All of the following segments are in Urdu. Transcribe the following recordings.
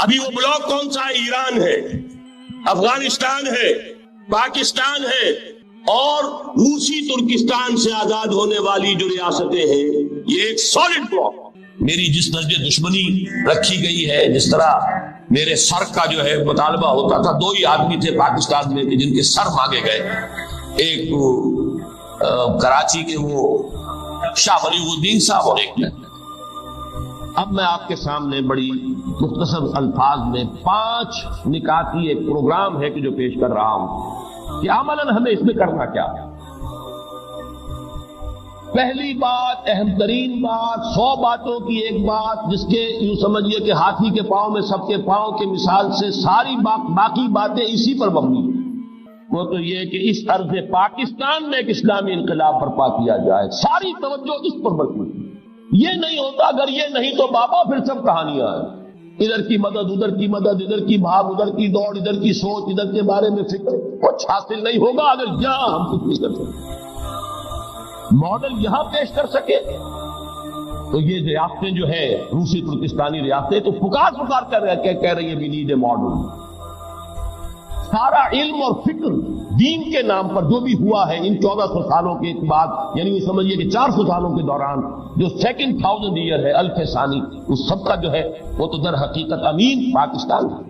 ابھی وہ بلاک کون سا ہے؟ ایران ہے، افغانستان ہے، پاکستان ہے اور روسی ترکستان سے آزاد ہونے والی جو ریاستیں ہیں، یہ ایک سالڈ بلاک۔ میری جس درجے دشمنی رکھی گئی ہے، جس طرح میرے سر کا جو ہے مطالبہ ہوتا تھا، دو ہی آدمی تھے پاکستان میں جن کے سر مانگے گئے، ایک کراچی کے وہ شاہ ولی الدین صاحب اور ایک میں۔ اب میں آپ کے سامنے بڑی مختصر الفاظ میں 5 نکاتی ایک پروگرام ہے کہ جو پیش کر رہا ہوں کہ عملاً ہمیں اس میں کرنا کیا ہے۔ پہلی بات، اہم ترین بات، 100 باتوں کی ایک بات، جس کے یوں سمجھیے کہ ہاتھی کے پاؤں میں سب کے پاؤں کے مثال سے ساری باقی باتیں اسی پر مبنی ہیں۔ وہ تو یہ کہ اس ارض پاکستان میں ایک اسلامی انقلاب برپا کیا جائے، ساری توجہ اس پر مرکوز ہے۔ یہ نہیں ہوتا، اگر یہ نہیں تو بابا پھر سب کہانیاں ہیں، ادھر کی مدد، ادھر کی مدد، ادھر کی بھاگ، ادھر کی دوڑ، ادھر کی سوچ، ادھر کے بارے میں فکر، کچھ حاصل نہیں ہوگا اگر یہاں ہم کچھ نہیں کر سکتے، ماڈل یہاں پیش کر سکے۔ تو یہ ریاستیں جو ہے روسی ترکستانی ریاستیں تو پکار کر کہہ رہی ہے وی نیڈ اے ماڈل۔ سارا علم اور فکر دین کے نام پر جو بھی ہوا ہے ان 1400 سالوں کے بعد، یعنی یہ سمجھیے کہ 400 سالوں کے دوران جو سیکنڈ 1000 ایئر ہے، الف ثانی، اس سب کا جو ہے وہ تو در حقیقت امین پاکستان ہے۔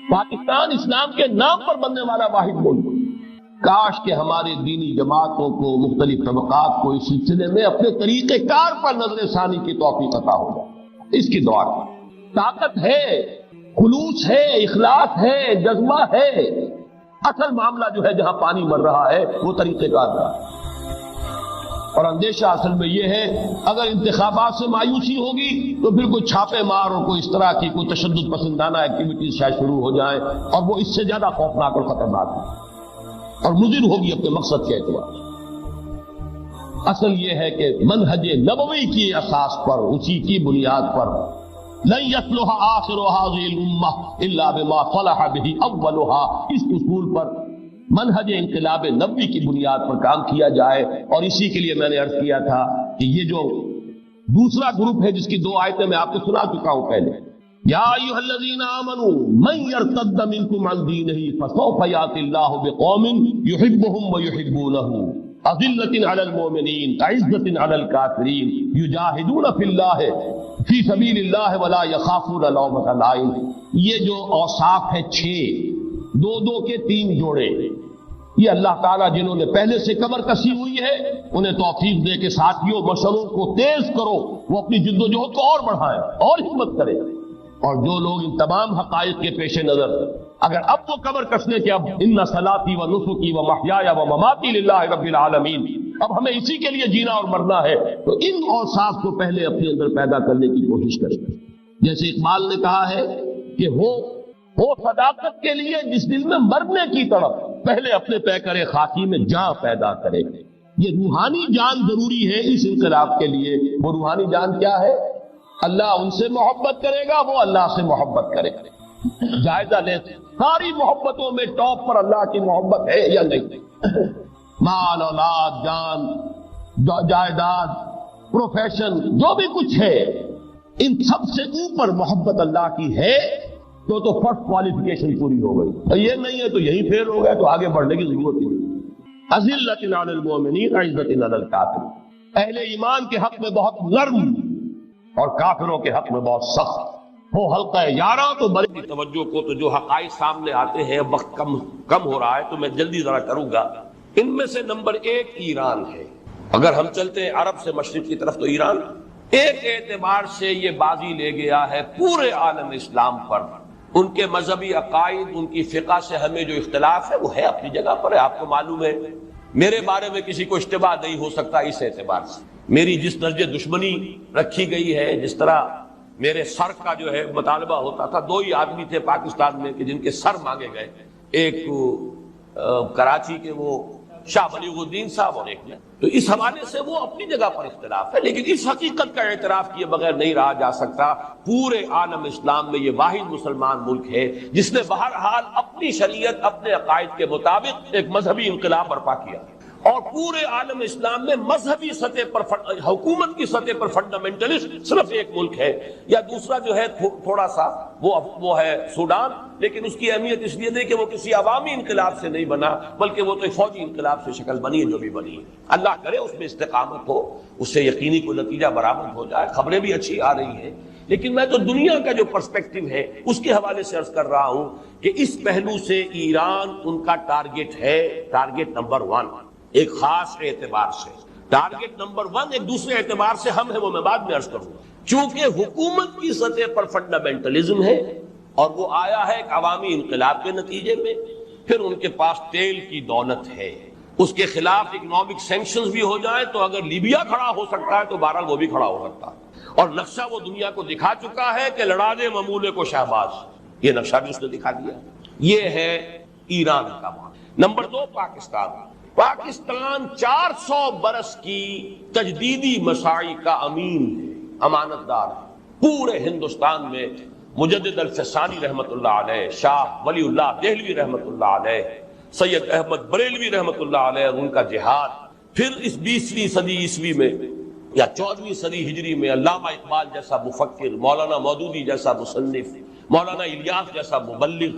پاکستان اسلام کے نام پر بننے والا واحد ملک۔ کاش کہ ہمارے دینی جماعتوں کو، مختلف طبقات کو اس سلسلے میں اپنے طریقہ کار پر نظر ثانی کی توفیق عطا ہو جائے۔ اس کی دعا کی طاقت ہے، خلوص ہے، اخلاص ہے، جذبہ ہے۔ اصل معاملہ جو ہے جہاں پانی مر رہا ہے وہ طریقہ کار کا ہے، اور اندیشہ اصل میں یہ ہے اگر انتخابات سے مایوسی ہوگی تو پھر کوئی چھاپے مار اور کوئی اس طرح کی کوئی تشدد پسندانہ ایکٹیویٹیز شاید شروع ہو جائیں، اور وہ اس سے زیادہ خوفناک اور خطرناک ہے اور مضر ہوگی اپنے مقصد کے اعتبار سے۔ اصل یہ ہے کہ منہج نبوی کی اساس پر، اسی کی بنیاد پر لن يصلح آخر هذه الامة الا بما صلح به اولها، اس اصول پر منہج انقلاب نبوی کی بنیاد پر کام کیا جائے۔ اور اسی کے لیے میں نے عرض کیا تھا کہ یہ جو دوسرا گروپ ہے جس کی 2 آیتیں میں آپ کو سنا چکا ہوں پہلے، یا ایھا الذین آمنوا من یرتد منکم عن دینہ فسوف یأتی اللہ بقوم یحبهم ویحبونہ اذلۃ علی المؤمنین اعزۃ علی الکافرین یجاہدون فی اللہ فی سبیل اللہ ولا یخافون لومۃ لائم۔ یہ جو اوصاف ہے 6، 2 کے 3 جوڑے، یہ اللہ تعالیٰ جنہوں نے پہلے سے کمر کسی ہوئی ہے انہیں توفیق دے کے ساتھیوں مشوروں کو تیز کرو، وہ اپنی جد و جہد کو اور بڑھائیں اور ہمت کریں۔ اور جو لوگ ان تمام حقائق کے پیش نظر اگر اب وہ کمر کسنے کے اب ان صلاتی و نسکی و محیایا و مماتی للہ رب العالمین، اب ہمیں اسی کے لیے جینا اور مرنا ہے، تو ان اوصاف کو پہلے اپنے اندر پیدا کرنے کی کوشش کریں۔ جیسے اقبال نے کہا ہے کہ ہو صداقت کے لیے جس دل میں مرنے کی طرف، پہلے اپنے پیکر خاکی میں جان پیدا کرے۔ یہ روحانی جان ضروری ہے اس انقلاب کے لیے۔ وہ روحانی جان کیا ہے؟ اللہ ان سے محبت کرے گا، وہ اللہ سے محبت کرے گا۔ جائزہ لیں ساری محبتوں میں ٹاپ پر اللہ کی محبت ہے یا نہیں؟ مال، اولاد، جان، جائیداد، پروفیشن، جو بھی کچھ ہے، ان سب سے اوپر محبت اللہ کی ہے تو فرسٹ کوالیفیکیشن پوری ہو گئی۔ یہ نہیں ہے تو یہیں فیل ہو گیا، تو آگے بڑھنے کی ضرورت ہی نہیں۔ اذلۃ علی المؤمنین اعزۃ علی الکافرین، اہل ایمان کے حق میں بہت نرم اور کافروں کے حق میں بہت سخت ہو۔ حلقہ 11 تو بڑی توجہ کو، تو جو حقائق سامنے آتے ہیں، وقت کم ہو رہا ہے تو میں جلدی ذرا کروں گا۔ ان میں سے نمبر 1 ایران ہے۔ اگر ہم چلتے ہیں عرب سے مشرق کی طرف تو ایران ایک اعتبار سے یہ بازی لے گیا ہے پورے عالم اسلام پر۔ ان کے مذہبی عقائد، ان کی فقہ سے ہمیں جو اختلاف ہے وہ ہے اپنی جگہ پر ہے، آپ کو معلوم ہے۔ میرے بارے میں کسی کو اشتباہ نہیں ہو سکتا اس اعتبار سے۔ میری جس درجے دشمنی رکھی گئی ہے، جس طرح میرے سر کا جو ہے مطالبہ ہوتا تھا، 2 ہی آدمی تھے پاکستان میں کہ جن کے سر مانگے گئے، ایک کراچی کے وہ شاہ ولی الدین صاحب اور ایک میں، تو اس حوالے سے وہ اپنی جگہ پر اختلاف ہے، لیکن اس حقیقت کا اعتراف کیے بغیر نہیں رہا جا سکتا۔ پورے عالم اسلام میں یہ واحد مسلمان ملک ہے جس نے بہرحال اپنی شریعت، اپنے عقائد کے مطابق ایک مذہبی انقلاب برپا کیا، اور پورے عالم اسلام میں مذہبی سطح پر حکومت کی سطح پر فنڈامنٹلسٹ صرف ایک ملک ہے، یا دوسرا جو ہے تھوڑا سا وہ ہے سوڈان، لیکن اس کی اہمیت اس لیے نہیں کہ وہ کسی عوامی انقلاب سے نہیں بنا، بلکہ وہ تو ایک فوجی انقلاب سے شکل بنی ہے جو بھی بنی ہے۔ اللہ کرے اس میں استقامت ہو، اس سے یقینی کوئی نتیجہ برآمد ہو جائے۔ خبریں بھی اچھی آ رہی ہیں، لیکن میں تو دنیا کا جو پرسپیکٹو ہے اس کے حوالے سے عرض کر رہا ہوں کہ اس پہلو سے ایران ان کا ٹارگٹ ہے، ٹارگٹ نمبر 1 ایک خاص اعتبار سے۔ ٹارگٹ نمبر 1 ایک دوسرے اعتبار سے ہم ہیں، وہ میں بعد میں عرض کروں گا۔ چونکہ حکومت کی سطح پر فنڈامنٹلزم ہے اور وہ آیا ہے ایک عوامی انقلاب کے نتیجے میں، پھر ان کے پاس تیل کی دولت ہے، اس کے خلاف اکنامک سینکشنز بھی ہو جائیں تو اگر لیبیا کھڑا ہو سکتا ہے تو بہرحال وہ بھی کھڑا ہو سکتا ہے، اور نقشہ وہ دنیا کو دکھا چکا ہے کہ لڑا دے ممولے کو شہباز، یہ نقشہ بھی اس نے دکھا دیا۔ یہ ہے ایران کا معاملہ۔ نمبر 2 پاکستان 400 برس کی تجدیدی مساعی کا امین ہے، امانت دار ہے۔ پورے ہندوستان میں مجدد الفسانی رحمت اللہ علیہ، شاہ ولی اللہ دہلوی رحمت اللہ علیہ، سید احمد بریلوی رحمت اللہ علیہ، ان کا جہاد، پھر اس 20ویں صدی عیسوی میں یا 14ویں صدی ہجری میں علامہ اقبال جیسا مفکر، مولانا مودودی جیسا مصنف، مولانا الیاس جیسا مبلغ،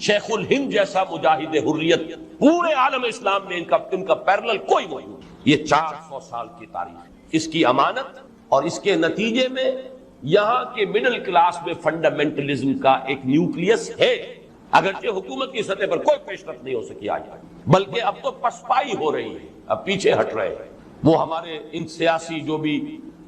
شیخ الہند جیسا مجاہد حریت، پورے عالم اسلام میں ان کا پیرلل کوئی موجود نہیں۔ یہ 400 سال کی تاریخ ہے، اس کی امانت، اور اس کے نتیجے میں یہاں کے مڈل کلاس میں فنڈامنٹلزم کا ایک نیوکلیس ہے، اگرچہ حکومت کی سطح پر کوئی پیش رفت نہیں ہو سکی آج، بلکہ اب تو پسپائی ہو رہی ہے، اب پیچھے ہٹ رہے ہیں۔ وہ ہمارے ان سیاسی جو بھی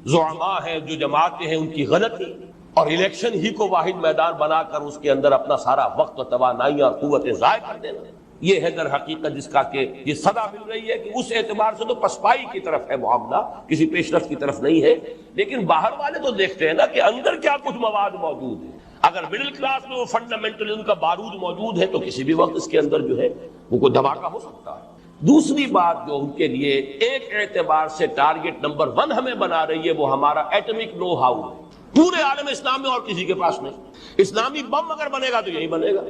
زعماء ہیں، جو جماعتیں ہیں، ان کی غلطی اور الیکشن ہی کو واحد میدان بنا کر اس کے اندر اپنا سارا وقت و توانائی اور قوتیں ضائع کر دینا، یہ ہے در حقیقت جس کا کہ یہ صدا مل رہی ہے کہ اس اعتبار سے تو پسپائی کی طرف ہے معاملہ، کسی پیش رفت کی طرف نہیں ہے۔ لیکن باہر والے تو دیکھتے ہیں نا کہ اندر کیا کچھ مواد موجود ہے۔ اگر مڈل کلاس میں وہ فنڈامنٹلزم کا بارود موجود ہے تو کسی بھی وقت اس کے اندر جو ہے وہ کوئی دھماکہ ہو سکتا ہے۔ دوسری بات جو ان کے لیے ایک اعتبار سے ٹارگٹ نمبر 1 ہمیں بنا رہی ہے، وہ ہمارا ایٹمک نو ہاؤ ہے۔ پورے عالم اسلام میں اور کسی کے پاس نہیں۔ اسلامی بم اگر بنے گا تو یہی بنے گا۔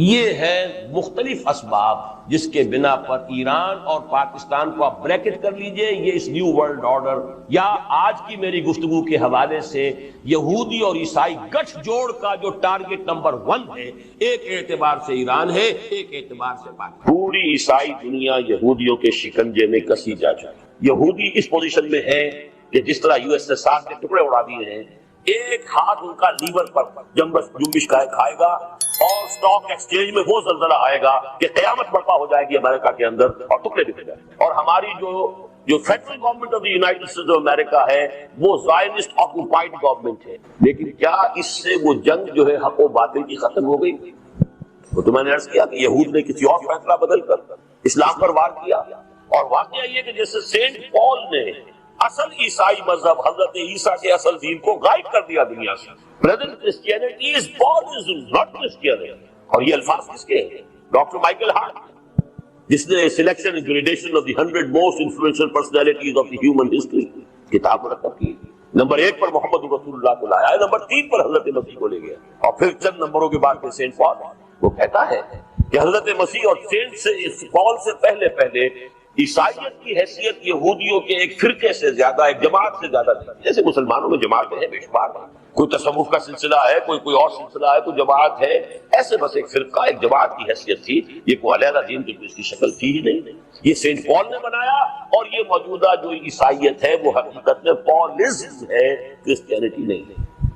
یہ ہے مختلف اسباب جس کے بنا پر ایران اور پاکستان کو آپ بریکٹ کر لیجئے، یہ اس نیو ورلڈ آرڈر یا آج کی میری گفتگو کے حوالے سے یہودی اور عیسائی گٹھ جوڑ کا جو ٹارگٹ نمبر 1 ہے، ایک اعتبار سے ایران ہے، ایک اعتبار سے پاکستان۔ پوری عیسائی دنیا یہودیوں کے شکنجے میں کسی جا چکی۔ یہودی اس پوزیشن میں ہے کہ جس طرح USSR کے ٹکڑے اڑا دیے ہیں، ایک ہاتھ ان کا لیور پر جنبش کھائے گا اور سٹاک ایکسچینج میں وہ زلزلہ آئے گا کہ قیامت برپا ہو جائے گی امریکہ کے اندر اور ٹکڑے بکھر جائیں گے۔ اور ہماری جو federal government of the United States of America ہے وہ زائنسٹ آکوپائڈ گورنمنٹ ہے، لیکن کیا اس سے وہ جنگ جو ہے حق و باطل کی ختم ہو گئی؟ وہ تو میں نے عرض کیا کہ یہود نے کسی اور فیصلہ بدل کر اسلام پر وار کیا، اور واقعہ یہ کہ جیسے سینٹ پال نے اصل عیسائی مذہب حضرت عیسیٰ کے اصل دین کو غائب کر دیا دنیا سے۔ Present Christianity is Paulism not Christianity, اور یہ الفاظ کس کے ہیں؟ ڈاکٹر مائیکل ہارٹ، جس نے selection and gradation of the 100 most influential personalities of the human history کتاب مرتب کی۔ نمبر 1 پر محمد رسول اللہ کو لایا ہے، نمبر 3 پر حضرت مسیح کو لے گیا، اور پھر چند نمبروں کے بعد سینٹ پال وہ کہتا ہے کہ حضرت مسیح اور سینٹ پال سے پہلے عیسائیت کی حیثیت یہودیوں کے ایک فرقے سے زیادہ، ایک جماعت سے زیادہ تھی۔ جیسے مسلمانوں میں جماعتیں ہیں بے شمار، کوئی تصوف کا سلسلہ ہے، کوئی اور سلسلہ ہے، کوئی جماعت ہے، ایسے بس ایک فرقہ، ایک جماعت کی حیثیت تھی۔ یہ کوئی علیحدہ دین کی اس کی شکل تھی ہی نہیں، یہ سینٹ پال نے بنایا، اور یہ موجودہ جو عیسائیت ہے وہ حقیقت میں پالزم ہے، کرسچینٹی نہیں ہے۔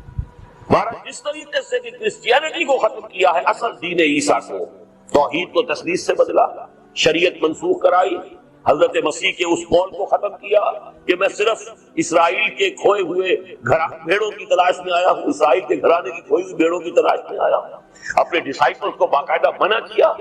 مہاراج جس طریقے سے کہ کرسچینٹی کو ختم کیا ہے، اصل دین عیسیٰ کو، توحید کو تثلیث سے بدلا، شریعت منسوخ کرائی، حضرت مسیح کے اس قول کو ختم کیا کہ میں صرف اسرائیل کے کھوئے ہوئے بھیڑوں کی تلاش میں آیا ہوں، اسرائیل کے گھرانے کی کھوئی ہوئی بھیڑوں کی تلاش میں آیا ہوں۔ اپنے ڈسائپلز کو باقاعدہ منع کیا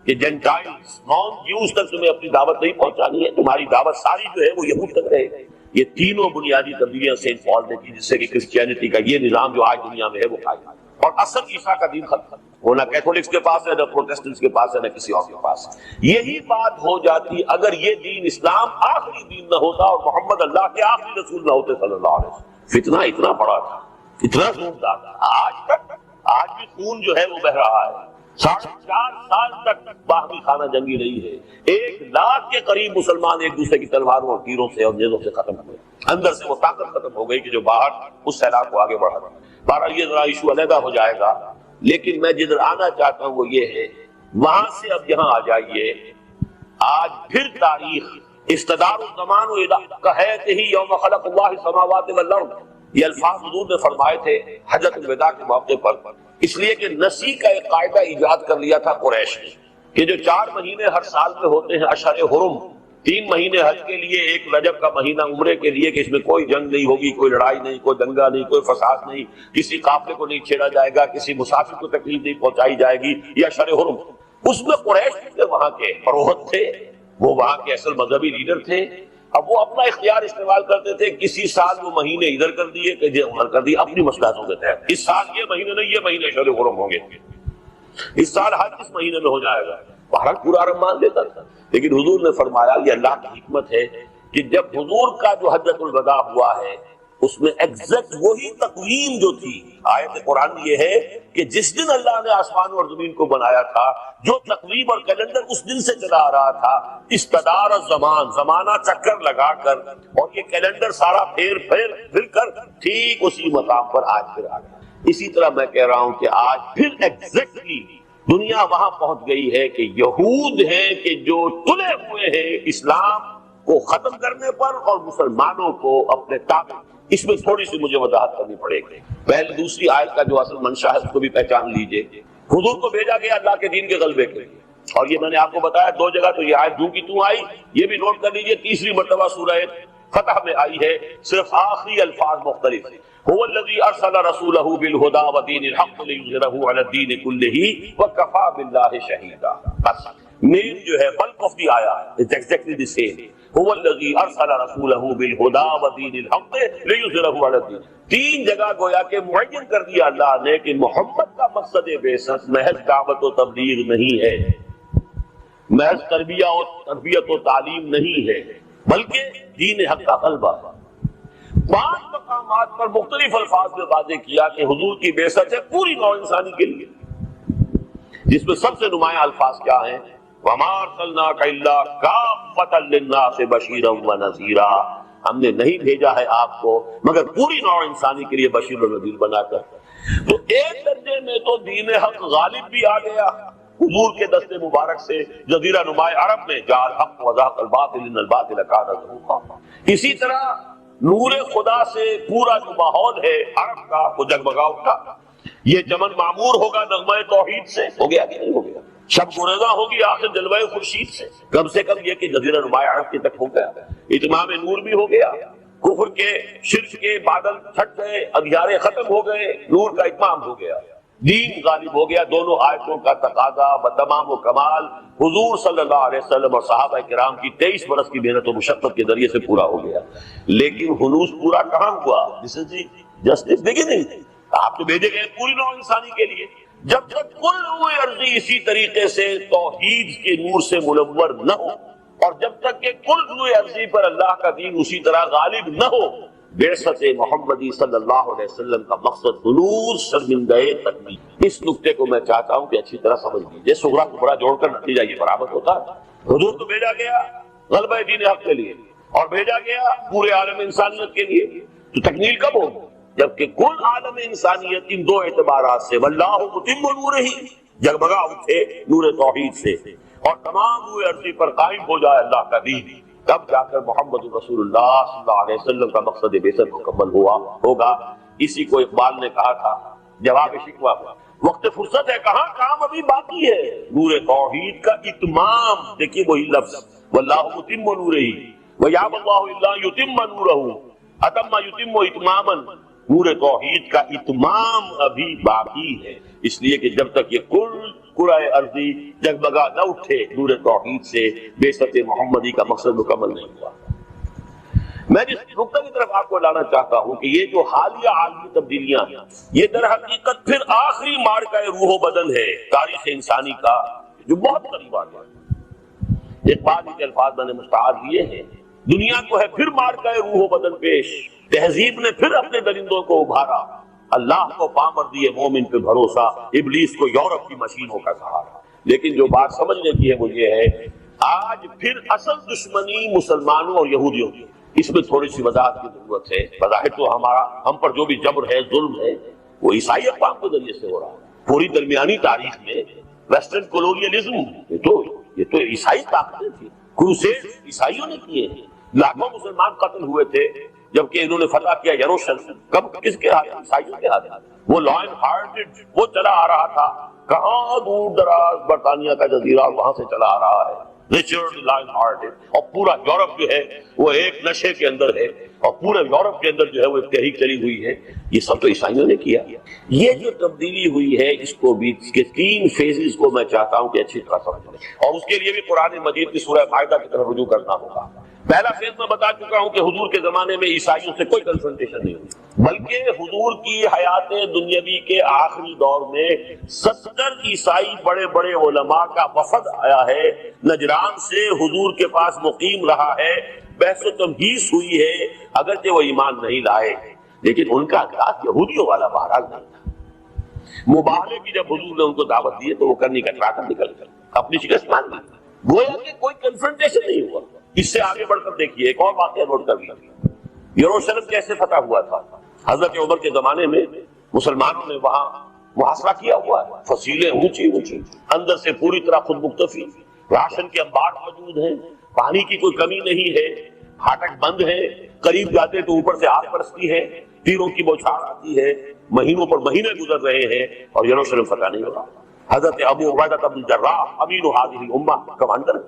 کہ جینٹائلز، نان جیوز تک تمہیں اپنی دعوت نہیں پہنچانی ہے، تمہاری دعوت ساری جو ہے وہ یہود تک رہے گی۔ یہ تینوں بنیادی تبدیلیاں سینٹ پال نے کی، جس سے کہ کرسچینٹی کا یہ نظام جو آج دنیا میں ہے وہ قائم ہے، اور اصل عیسیٰ کا دین ختم وہ نہ کیتھولکس کے پاس ہے، نہ پروٹسٹنٹس کے پاس ہے، نہ کسی اور کے پاس ہے۔ یہی بات ہو جاتی اگر یہ دین اسلام آخری دین نہ ہوتا اور محمد اللہ کے آخری رسول نہ ہوتے صلی اللہ علیہ وسلم۔ فتنہ اتنا بڑا تھا، اتنا زوردار تھا، آج بھی خون جو ہے وہ بہ رہا ہے، 4.5 سال تک باہمی خانہ جنگی رہی ہے. 1 لاکھ کے قریب مسلمان ایک دوسرے کی تلواروں اور تیروں سے اور نیزوں سے ختم ہوئے. اندر سے وہ طاقت ختم ہو گئی کہ جو باہر اس سیلاب کو آگے بڑھا. بہرحال یہ ذرا ایشو علیحدہ ہو جائے گا، لیکن میں جدھر آنا چاہتا ہوں وہ یہ ہے، وہاں سے اب یہاں آ جائیے. آج پھر تاریخ استدار الزمان کہتے ہی یوم خلق اللہ السماوات والارض، یہ الفاظ حضور نے فرمائے تھے حجۃ الوداع کے موقع پر، اس لیے کہ نسی کا ایک قاعدہ ایجاد کر لیا تھا قریش نے کہ جو 4 مہینے ہر سال میں ہوتے ہیں اشہر حرم، 3 مہینے حج کے لیے، 1 رجب کا مہینہ عمرے کے لیے کہ اس میں کوئی جنگ نہیں ہوگی، کوئی لڑائی نہیں، کوئی دنگا نہیں، کوئی فساد نہیں، کسی قافلے کو نہیں چھیڑا جائے گا، کسی مسافر کو تکلیف نہیں پہنچائی جائے گی، یہ اشہر حرم. اس میں قریش کے وہاں کے فروخت تھے، وہ وہاں کے اصل مذہبی لیڈر تھے. اب وہ اپنا اختیار استعمال کرتے تھے، کسی سال وہ مہینے ادھر کر دیے کہ ادھر کر دیے اپنی مصلحتوں کے تحت. اس سال یہ مہینے نہیں، یہ مہینے اشہر حرم ہوں گے، اس سال حج اس مہینے میں ہو جائے گا. بہرحال پورا عرب مان لیتا تھا، لیکن حضور نے فرمایا یہ اللہ کی حکمت ہے کہ جب حضور کا جو حجۃ الوداع ہوا ہے اس میں ایگزیکٹ وہی تقویم جو تھی، آیت قرآن یہ ہے کہ جس دن اللہ نے آسمان اور زمین کو بنایا تھا، جو تقویم اور کیلنڈر اس دن سے چلا آ رہا تھا، استدار الزمان، زمانہ چکر لگا کر اور یہ کیلنڈر سارا پھر کر ٹھیک اسی مقام پر آج پھر آ گیا. اسی طرح میں کہہ رہا ہوں کہ آج پھر ایگزیکٹلی دنیا وہاں پہنچ گئی ہے کہ یہود ہیں کہ جو تلے ہوئے ہیں اسلام کو ختم کرنے پر اور مسلمانوں کو اپنے تابع. اس میں تھوڑی سی مجھے وضاحت کرنی پڑے گی. پہلے دوسری آیت کا جو اصل منشا ہے اس کو بھی پہچان لیجئے. حضور کو بھیجا گیا اللہ کے دین کے غلبے کے لیے، اور یہ میں نے آپ کو بتایا 2 جگہ تو یہ آیت کی تو آئی، یہ بھی نوٹ کر لیجئے. تیسری مرتبہ سورہ فتح میں آئی ہے، صرف آخری الفاظ مختلف ہیں. هو الذي ارسل رسوله بالهدى ودين الحق ليظهره على الدين كله وكفى بالله شهيدا. بس مین جو ہے بلک آف دی آیا اٹس ایگزیکٹلی دی سیم. هو الذي ارسل رسوله بالهدى ودين الحق ليظهره على الدين. 3 جگہ گویا کہ معین کر دیا اللہ نے کہ محمد کا مقصد بعثت محض دعوت و تبلیغ نہیں ہے، محض تربیت و تعلیم نہیں ہے، بلکہ دین حق کا غلبہ. 5 مقامات پر مختلف الفاظ میں واضح کیا کہ حضور کی بعثت ہے پوری نوع انسانی کے لیے، جس میں سب سے نمایاں الفاظ کیا ہیں؟ وَمَا أَرْسَلْنَاكَ إِلَّا كَافَّةً لِلنَّاسِ بَشِيرًا وَنَذِيرًا. ہم نے نہیں بھیجا ہے آپ کو مگر پوری نوع انسانی کے لیے بشیر و نذیر بنا کر. تو ایک درجے میں تو دین حق غالب بھی آ گیا حضور کے دست مبارک سے جزیرہ نماء عرب میں، جاء الحق وزهق الباطل ان الباطل كان زهوقا. اسی طرح نور خدا سے پورا جو ماحول ہے عرب کا وہ جگمگا اٹھا. یہ چمن معمور ہوگا نغمہ توحید سے، ہو گیا کہ نہیں ہو گیا؟ شب گریزاں ہوگی آخر جلوہ خورشید سے کم یہ کہ جزیرہ نماء عرب کے تک ہو گیا. اتمام نور بھی ہو گیا، کفر کے شرک کے بادل چھٹ گئے، اندھیارے ختم ہو گئے، نور کا اتمام ہو گیا، دین غالب ہو گیا. دونوں آیتوں کا تقاضا بتمام و کمال حضور صلی اللہ علیہ وسلم اور صحابہ کرام کی 23 برس کی محنت و مشقت کے ذریعے سے پورا ہو گیا. لیکن ہنوز پورا کہاں ہوا؟ دس از دی جسٹ بگننگ. آپ تو بھیجے گئے پوری نوع انسانی کے لیے. جب تک کل نوع ارضی اسی طریقے سے توحید کے نور سے منور نہ ہو، اور جب تک کہ کل نوع ارضی پر اللہ کا دین اسی طرح غالب نہ ہو، بعثت محمدی صلی اللہ علیہ وسلم کا مقصد بلوغ شرمندہ تکمیل. اس نقطے کو میں چاہتا ہوں کہ اچھی طرح سمجھ لیجیے. صغرا کبرا جوڑ کر نتیجہ یہ برابر ہوتا ہے. حضور کو بھیجا گیا غلبہ دین حق کے لیے اور بھیجا گیا پورے عالم انسانیت کے لیے. تو تکمیل کب ہوگی؟ جبکہ کل عالم انسانیت ان 2 اعتبارات سے واللہ متم نورہ جگمگا اٹھے نور توحید سے اور تمام نور ارضی پر قائم ہو جائے اللہ کا دین، تب جا کر محمد رسول اللہ صلی اللہ علیہ وسلم کا مقصد بعثت مکمل ہوگا. اسی کو اقبال نے کہا تھا جواب شکوہ، وقت فرصت ہے کہاں، کام ابھی باقی ہے. نور توحید کا اتمام، دیکھیے وہی لفظ واللہ متم نورہ وَيَأْبَى اللَّهُ إِلَّا يُتِمَّ نُورَهُ أَتَمَّ يُتِمُّ إِتْمَامًا. نور توحید کا اتمام ابھی باقی ہے، اس لیے کہ جب تک یہ کل کرۂ ارضی جگمگا نہ اٹھے نور توحید سے، بعثت محمدی کا مقصد مکمل نہیں ہوا. میں جس نقطہ کی طرف آپ کو لانا چاہتا ہوں کہ یہ جو حالیہ عالمی تبدیلیاں ہیں، یہ در حقیقت پھر آخری مارکہ روح و بدن ہے تاریخ انسانی کا، جو بہت قریب آ گیا. اقبال کے الفاظ میں نے مستعار لیے ہیں. دنیا کو ہے پھر مارکہ روح و بدن پیش، تہذیب نے پھر اپنے درندوں کو ابھارا، اللہ کو پامردی مومن پہ بھروسہ، ابلیس کو یورپ کی مشینوں کا سہارا۔ لیکن جو بات سمجھنے کی ہے وہ یہ ہے، آج پھر اصل دشمنی مسلمانوں اور یہودیوں کی، اس میں تھوڑی سی وضاحت کی ضرورت ہے۔ بظاہر تو ہم پر جو بھی جبر ہے، ظلم ہے، وہ عیسائی اقوام کے ذریعے سے ہو رہا ہے۔ پوری درمیانی تاریخ میں ویسٹرن کولونیلزم یہ تو عیسائی طاقتیں تھیں، کروسیڈ عیسائیوں نے کیے ہیں، لاکھوں مسلمان قتل ہوئے تھے، جبکہ انہوں نے فتح کیا یروشلم، کب کس کے ہاتھ؟ عیسائیوں کے ہاتھ۔ وہ لائن ہارٹڈ وہ چلا آ رہا تھا، کہاں دور دراز برطانیہ کا جزیرہ، وہاں سے چلا آ رہا ہے رچرڈ لائن ہارٹڈ، اور پورا یورپ جو ہے وہ ایک نشے کے اندر ہے، اور پورے یورپ کے اندر جو ہے وہ ایک تحریک چلی ہوئی ہے۔ یہ سب تو عیسائیوں نے کیا۔ یہ جو تبدیلی ہوئی ہے، اس کو بھی، اس کے 3 فیزز کو میں چاہتا ہوں کہ اچھی طرح سمجھ لیں، اور اس کے لیے بھی قرآن مجید کی سورہ مائدہ کی طرف رجوع کرنا ہوگا۔ پہلا فیز میں بتا چکا ہوں کہ حضور کے زمانے میں عیسائیوں سے کوئی کنفرنٹیشن نہیں ہوئی، بلکہ حضور کی حیات دنیاوی کے آخری دور میں 70 عیسائی بڑے بڑے علماء کا وفد آیا ہے، نجران سے حضور کے پاس مقیم رہا ہے، بحث و تمہیس ہوئی ہے، اگرچہ وہ ایمان نہیں لائے، لیکن ان کا انداز یہودیوں والا بہرحال نہیں تھا۔ مباہلے کی جب حضور نے ان کو دعوت دی تو وہ کرنی کٹرا کر نکل کر اپنی شکست مان لی، گویا کہ کوئی کنفرنٹیشن نہیں ہوا۔ اس سے آگے بڑھ کر دیکھیے، ایک اور واقعہ نوٹ کر لیجیے، یروشلم کیسے فتح ہوا تھا۔ حضرت عمر کے زمانے میں مسلمانوں نے وہاں محاصرہ کیا ہوا ہے، فصیلیں اونچی اونچی، اندر سے پوری طرح خود مکتفی، راشن کے انبار موجود ہیں، پانی کی کوئی کمی نہیں ہے، پھاٹک بند ہے، قریب جاتے تو اوپر سے آگ برستی ہے، تیروں کی بوچھار آتی ہے، مہینوں پر مہینے گزر رہے ہیں اور یروشلم فتح نہیں ہو رہا۔ حضرت ابو عبیدہ بن جراح امین هذه الامہ کمانڈر،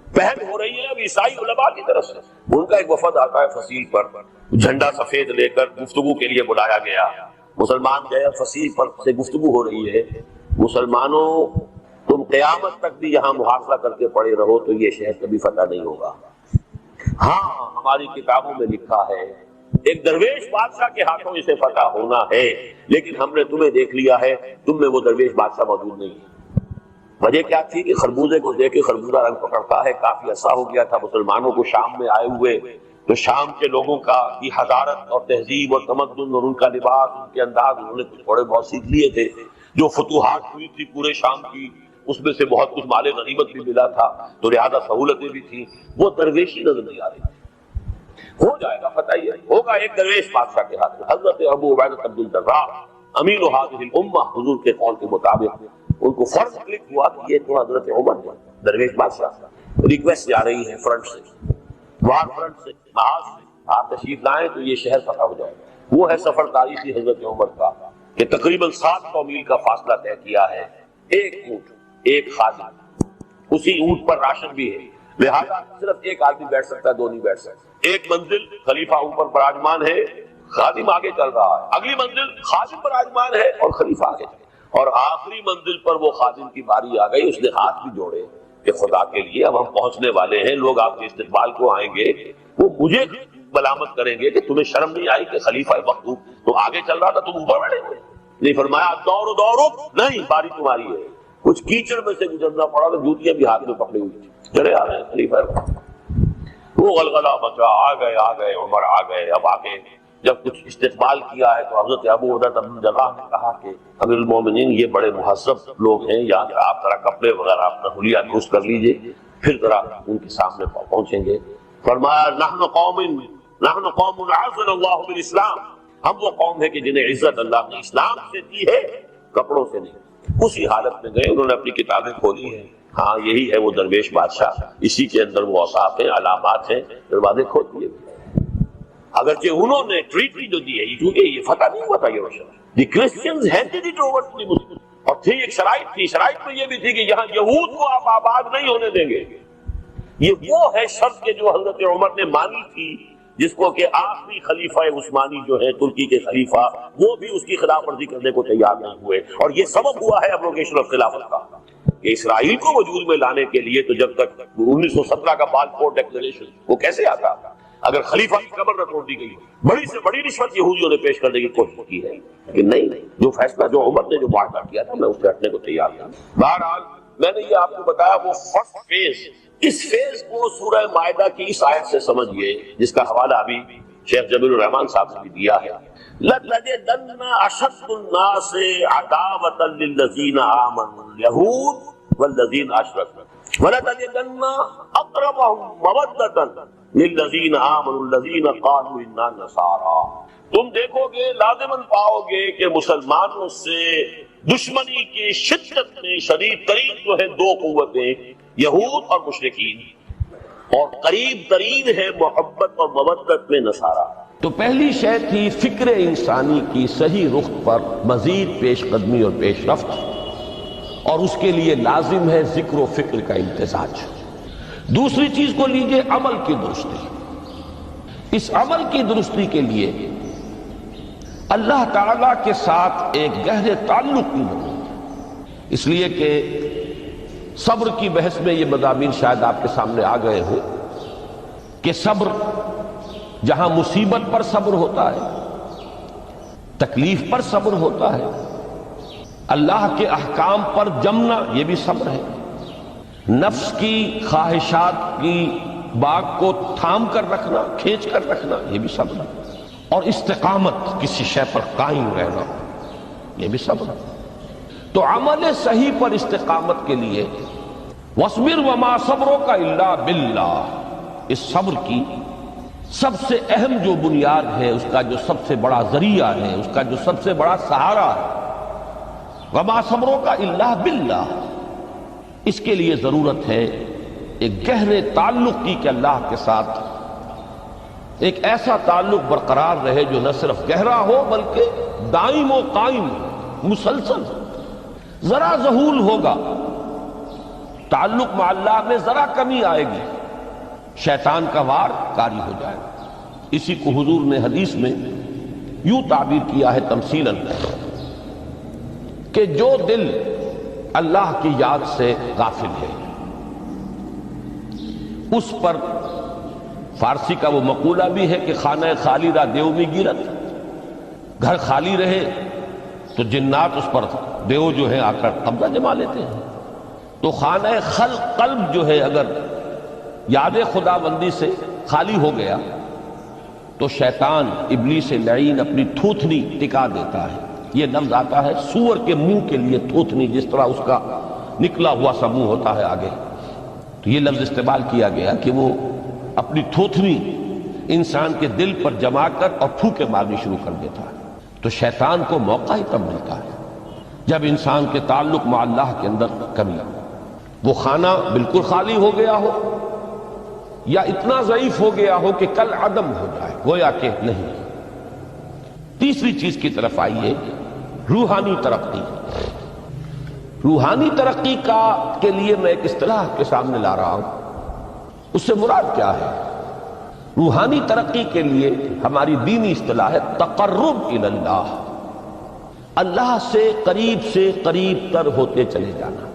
پہل ہو رہی ہے اب عیسائی علماء کی طرف سے، ان کا ایک وفد آتا ہے فصیل پر، جھنڈا سفید لے کر گفتگو کے لیے بلایا گیا، مسلمان گئے، فصیل پر سے گفتگو ہو رہی ہے، مسلمانوں تم قیامت تک بھی یہاں محاصرہ کر کے پڑے رہو تو یہ شہر کبھی فتح نہیں ہوگا۔ ہاں ہماری کتابوں میں لکھا ہے ایک درویش بادشاہ کے ہاتھوں اسے فتح ہونا ہے، لیکن ہم نے تمہیں دیکھ لیا ہے، تم میں وہ درویش بادشاہ موجود نہیں ہے۔ وجہ کیا تھی کہ خربوزے کو دیکھ کے خربوزہ رنگ پکڑتا ہے، کافی عرصہ ہو گیا تھا مسلمانوں کو شام میں آئے ہوئے، تو شام کے لوگوں کی حضارت اور تہذیب اور تمدن اور ان کا لباس، ان کے انداز انہوں نے کچھ تھوڑے بہت سیکھ لیے تھے۔ جو فتوحات ہوئی تھی پورے شام کی، اس میں سے بہت کچھ مال غنیمت بھی ملا تھا، تو لہذا سہولتیں بھی تھیں، وہ درویشی نظر نہیں آ رہی تھی۔ ہو جائے گا فتح، یہ ہوگا ایک درویش بادشاہ کے ہاتھ میں۔ حضرت ابو عبیدہ بن جراح امین هذه الامہ، حضور کے قول کے مطابق ان کو فرض کلک ہوا کہ یہ تو حضرت عمر ہے، درویش بادشاہ، ریکویسٹ جا رہی ہے فرنٹ سے، وار فرنٹ سے، محاذ سے، آپ تشریف لائیں تو یہ شہر فتح ہو جائے گا۔ وہ ہے سفر تاریخی حضرت عمر کا کہ تقریباً 700 میل کا فاصلہ طے کیا ہے، ایک اونٹ، ایک خادم، اسی اونٹ پر راشن بھی ہے، لہذا صرف ایک آدمی بیٹھ سکتا ہے، 2 نہیں بیٹھ سکتے۔ ایک منزل خلیفہ اوپر براجمان ہے، خادم آگے چل رہا ہے، اگلی منزل خادم براجمان ہے اور خلیفہ آگے چل رہا ہے، اور آخری منزل پر وہ خادم کی باری آ گئی، اس نے ہاتھ بھی جوڑے کہ خدا کے لیے اب ہم پہنچنے والے ہیں، لوگ آپ کے استقبال کو آئیں گے، وہ مجھے ملامت کریں گے کہ تمہیں شرم نہیں آئی کہ خلیفہ وقت تو آگے چل رہا تھا، تم اوپر بیٹھے ہوئے۔ نہیں فرمایا دوڑو دوڑو، نہیں باری تمہاری ہے۔ کچھ کیچڑ میں سے گزرنا پڑا تو جوتیاں بھی ہاتھ میں پکڑی ہوئی تھی، چلے آ رہے ہیں خلیفہ، وہ غلغلہ مچا، آ گئے عمر آ گئے۔ اب آگے جب کچھ استقبال کیا ہے تو حضرت ابو عبیدہ بن جراح نے کہا کہ امیر المومنین یہ بڑے مہذب لوگ ہیں، یہاں آپ ذرا کپڑے وغیرہ اپنا حلیہ درست کر لیجئے، پھر ذرا ان کے سامنے پہنچیں گے۔ فرمایا نحن قوم عزنا اللہ بالاسلام، ہم وہ قوم ہے کہ جنہیں عزت اللہ نے اسلام سے دی ہے، کپڑوں سے نہیں۔ اسی حالت میں گئے، انہوں نے اپنی کتابیں کھولی ہیں، ہاں یہی ہے وہ درویش بادشاہ، اسی کے اندر وہ اوصاف ہیں، علامات ہیں، دروازے کھول دیے۔ اگرچہ انہوں نے ٹریٹی جو دی ہے، کیونکہ یہ فتح نہیں ہوا تھا Jerusalem, the Christians handed it over to the Muslims, اور تھی ایک شرائط میں یہ بھی تھی کہ یہاں یہود کو آپ آباد نہیں ہونے دیں گے۔ یہ وہ ہے شرط کہ جو حضرت عمر نے مانی تھی، جس کو کہ آخری خلیفہ عثمانی جو ہے ترکی کے خلیفہ، وہ بھی اس کی خلاف ورزی کرنے کو تیار نہیں ہوئے، اور یہ سبب ہوا ہے ابروگیشن آف خلافت کا، کہ اسرائیل کو وجود میں لانے کے لیے تو جب تک 1917 کا بالفور ڈکلریشن وہ کیسے آتا، اگر خلیفہ کی قبر نہ توڑ دی گئی، بڑی سے بڑی رشوت یہودیوں نے پیش کرنے کی کوشش کی ہے، لیکن نہیں، جو فیصلہ جو عمر نے جو معاہدہ کیا تھا میں اس سے ہٹنے کو تیار تھا۔ بہرحال میں نے یہ آپ کو بتایا وہ فرسٹ فیز، اس فیز کو سورہ مائدہ کی اس آیت سے سمجھیے جس کا حوالہ ابھی شیخ جمیل الرحمان صاحب نے بھی دیا ہے، لَتَجِدَنَّ أَشَدَّ النَّاسِ عَدَاوَةً لِلَّذِينَ آمَنُوا الْيَهُودُ وَالَّذِينَ أَشْرَكُوا وَلَتَجِدَنَّ أَقْرَبَهُم مَّوَدَّةً لِلَّذِينَ آمَنُوا الَّذِينَ قَالُوا إِنَّا نَصَارَىٰ۔ تم دیکھو گے، لازماً پاؤ گے کہ مسلمانوں سے دشمنی کی شدت میں شدید ترین جو ہے دو قوتیں، یہود اور مشرکین، اور قریب ترین ہے محبت اور مودت میں نصارہ۔ تو پہلی شے تھی فکر انسانی کی صحیح رخ پر مزید پیش قدمی اور پیش رفت، اور اس کے لیے لازم ہے ذکر و فکر کا امتزاج۔ دوسری چیز کو لیجئے عمل کی درستی۔ اس عمل کی درستی کے لیے اللہ تعالیٰ کے ساتھ ایک گہرے تعلق کی ضرورت ہے، اس لیے کہ صبر کی بحث میں یہ مضامین شاید آپ کے سامنے آ گئے ہوں کہ صبر جہاں مصیبت پر صبر ہوتا ہے، تکلیف پر صبر ہوتا ہے، اللہ کے احکام پر جمنا یہ بھی صبر ہے، نفس کی خواہشات کی باغ کو تھام کر رکھنا، کھینچ کر رکھنا یہ بھی صبر ہے، اور استقامت کسی شے پر قائم رہنا یہ بھی صبر ہے۔ تو عمل صحیح پر استقامت کے لیے وَاصْبِرْ وَمَا صَبْرُكَ إِلَّا بِاللَّهِ، اس صبر کی سب سے اہم جو بنیاد ہے، اس کا جو سب سے بڑا ذریعہ ہے، اس کا جو سب سے بڑا سہارا ہے، وَمَا صَبْرُكَ إِلَّا بِاللَّهِ، اس کے لیے ضرورت ہے ایک گہرے تعلق کی کہ اللہ کے ساتھ ایک ایسا تعلق برقرار رہے جو نہ صرف گہرا ہو بلکہ دائم و قائم مسلسل۔ ذرا ذہول ہوگا تعلق مع اللہ میں، ذرا کمی آئے گی، شیطان کا وار کاری ہو جائے گا۔ اسی کو حضور نے حدیث میں یوں تعبیر کیا ہے تمثیلاً کہ جو دل اللہ کی یاد سے غافل ہے اس پر، فارسی کا وہ مقولہ بھی ہے کہ خانہ خالی را دیو میں گیرت، گھر خالی رہے تو جنات اس پر دیو جو ہے آ کر قبضہ جما لیتے ہیں۔ تو خانہ قلب جو ہے اگر یاد خدا بندی سے خالی ہو گیا تو شیطان ابلیس لعین اپنی تھوتنی ٹکا دیتا ہے۔ یہ لفظ آتا ہے سور کے منہ کے لیے تھوتنی، جس طرح اس کا نکلا ہوا سا منہ ہوتا ہے آگے، تو یہ لفظ استعمال کیا گیا کہ وہ اپنی تھوتنی انسان کے دل پر جما کر اور پھوکے مارنی شروع کر دیتا ہے۔ تو شیطان کو موقع ہی تب ملتا ہے جب انسان کے تعلق مع اللہ کے اندر کمی ہو، وہ خانہ بالکل خالی ہو گیا ہو یا اتنا ضعیف ہو گیا ہو کہ کل عدم ہو جائے، گویا کہ نہیں۔ تیسری چیز کی طرف آئیے، روحانی ترقی۔ روحانی ترقی کے لیے میں ایک اصطلاح کے سامنے لا رہا ہوں، اس سے مراد کیا ہے؟ روحانی ترقی کے لیے ہماری دینی اصطلاح ہے تقرب الی اللہ، اللہ سے قریب تر ہوتے چلے جانا۔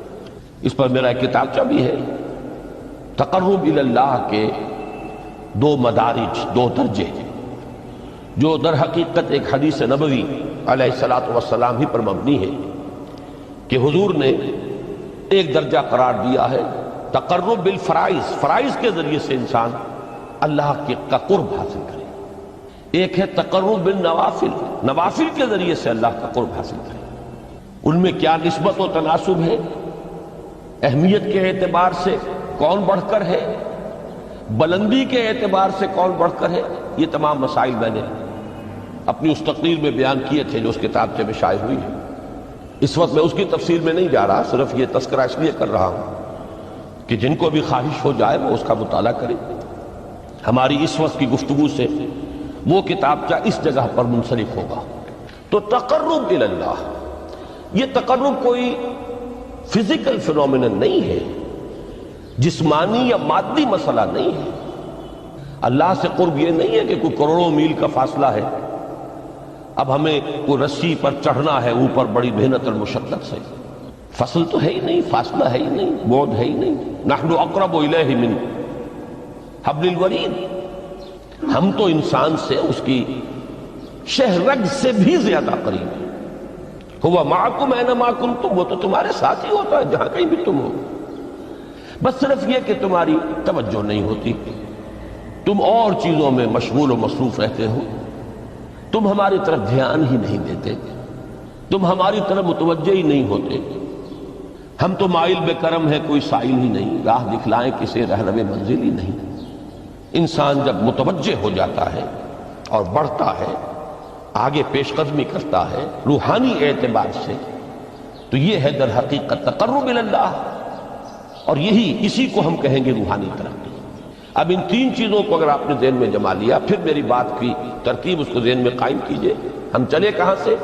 اس پر میرا ایک کتابچہ بھی ہے، تقرب الی اللہ کے دو مدارج، دو درجے، جو در حقیقت ایک حدیث نبوی علیہ الصلوۃ والسلام ہی پر مبنی ہے کہ حضور نے ایک درجہ قرار دیا ہے تقرب بالفرائض، فرائض کے ذریعے سے انسان اللہ کا قرب حاصل کرے۔ ایک ہے تقرب بالنوافل، نوافل کے ذریعے سے اللہ کا قرب حاصل کرے۔ ان میں کیا نسبت و تناسب ہے، اہمیت کے اعتبار سے کون بڑھ کر ہے، بلندی کے اعتبار سے کون بڑھ کر ہے، یہ تمام مسائل میں نے اپنی اس تقریر میں بیان کیے تھے جو اس کتابچے میں شائع ہوئی ہے۔ اس وقت میں اس کی تفصیل میں نہیں جا رہا، صرف یہ تذکرہ اس لیے کر رہا ہوں کہ جن کو بھی خواہش ہو جائے وہ اس کا مطالعہ کرے۔ ہماری اس وقت کی گفتگو سے وہ کتابچہ اس جگہ پر منسلک ہوگا۔ تو تقرب الی اللہ، یہ تقرب کوئی فزیکل فینومینن نہیں ہے، جسمانی یا مادی مسئلہ نہیں ہے۔ اللہ سے قرب یہ نہیں ہے کہ کوئی کروڑوں میل کا فاصلہ ہے، اب ہمیں کوئی رسی پر چڑھنا ہے اوپر بڑی محنت اور مشقت سے، فصل تو ہے ہی نہیں، فاصلہ ہے ہی نہیں، بعد ہے ہی نہیں۔ نحن اقرب الیہ من حبل الورید، ہم تو انسان سے اس کی شہرگ سے بھی زیادہ قریب ہیں۔ ہوا معکم اینما کنتم، وہ تو تمہارے ساتھ ہی ہوتا ہے جہاں کہیں بھی تم ہو، بس صرف یہ کہ تمہاری توجہ نہیں ہوتی۔ تم اور چیزوں میں مشغول و مصروف رہتے ہو، تم ہماری طرف دھیان ہی نہیں دیتے، تم ہماری طرف متوجہ ہی نہیں ہوتے۔ ہم تو مائل بے کرم ہے، کوئی سائل ہی نہیں، راہ دکھلائیں کسے رہنو منزل ہی نہیں۔ انسان جب متوجہ ہو جاتا ہے اور بڑھتا ہے، آگے پیش قدمی کرتا ہے روحانی اعتبار سے، تو یہ ہے در حقیقت تقرب اللہ، اور اسی کو ہم کہیں گے روحانی ترقی۔ اب ان تین چیزوں کو اگر آپ نے ذہن میں جما لیا، پھر میری بات کی ترتیب اس کو ذہن میں قائم کیجئے۔ ہم چلے کہاں سے؟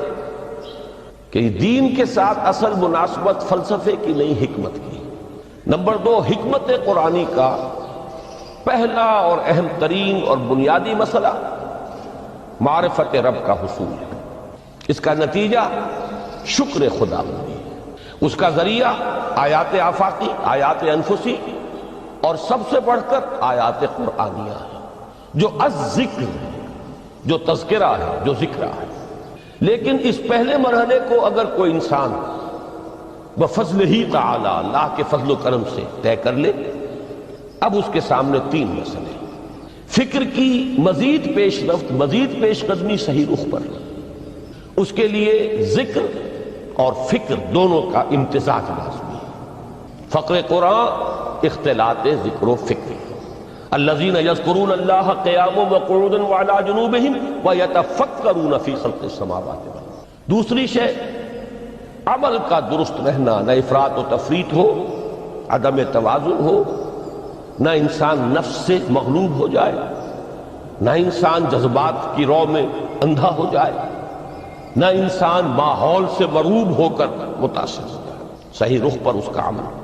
کہ دین کے ساتھ اصل مناسبت فلسفے کی نہیں، حکمت کی۔ نمبر 2، حکمت قرآنی کا پہلا اور اہم ترین اور بنیادی مسئلہ معرفت رب کا حصول ہے۔ اس کا نتیجہ شکر خدا بندی، اس کا ذریعہ آیات آفاقی، آیات انفسی، اور سب سے بڑھ کر آیات قرآنیہ ہے، جو الذکر ہے، جو تذکرہ ہے، جو ذکرہ ہے۔ لیکن اس پہلے مرحلے کو اگر کوئی انسان بفضل ہی تعالی، اللہ کے فضل و کرم سے طے کر لے، اب اس کے سامنے تین مسئلے، فکر کی مزید پیش رفت، مزید پیش قدمی صحیح رخ پر، اس کے لیے ذکر اور فکر دونوں کا امتزاج لازمی ہے۔ فقر قرآن اختلاط ذکر و فکر۔ الذین یذکرون اللہ قیاما وقعودا وعلی جنوبہم ویتفکرون فی خلق السماوات والارض۔ دوسری شے عمل کا درست رہنا، نہ افراط و تفریط ہو، عدم توازن ہو، نہ انسان نفس سے مغلوب ہو جائے، نہ انسان جذبات کی رو میں اندھا ہو جائے، نہ انسان ماحول سے مروب ہو کر متاثر ہو جائے، صحیح رخ پر اس کا عمل۔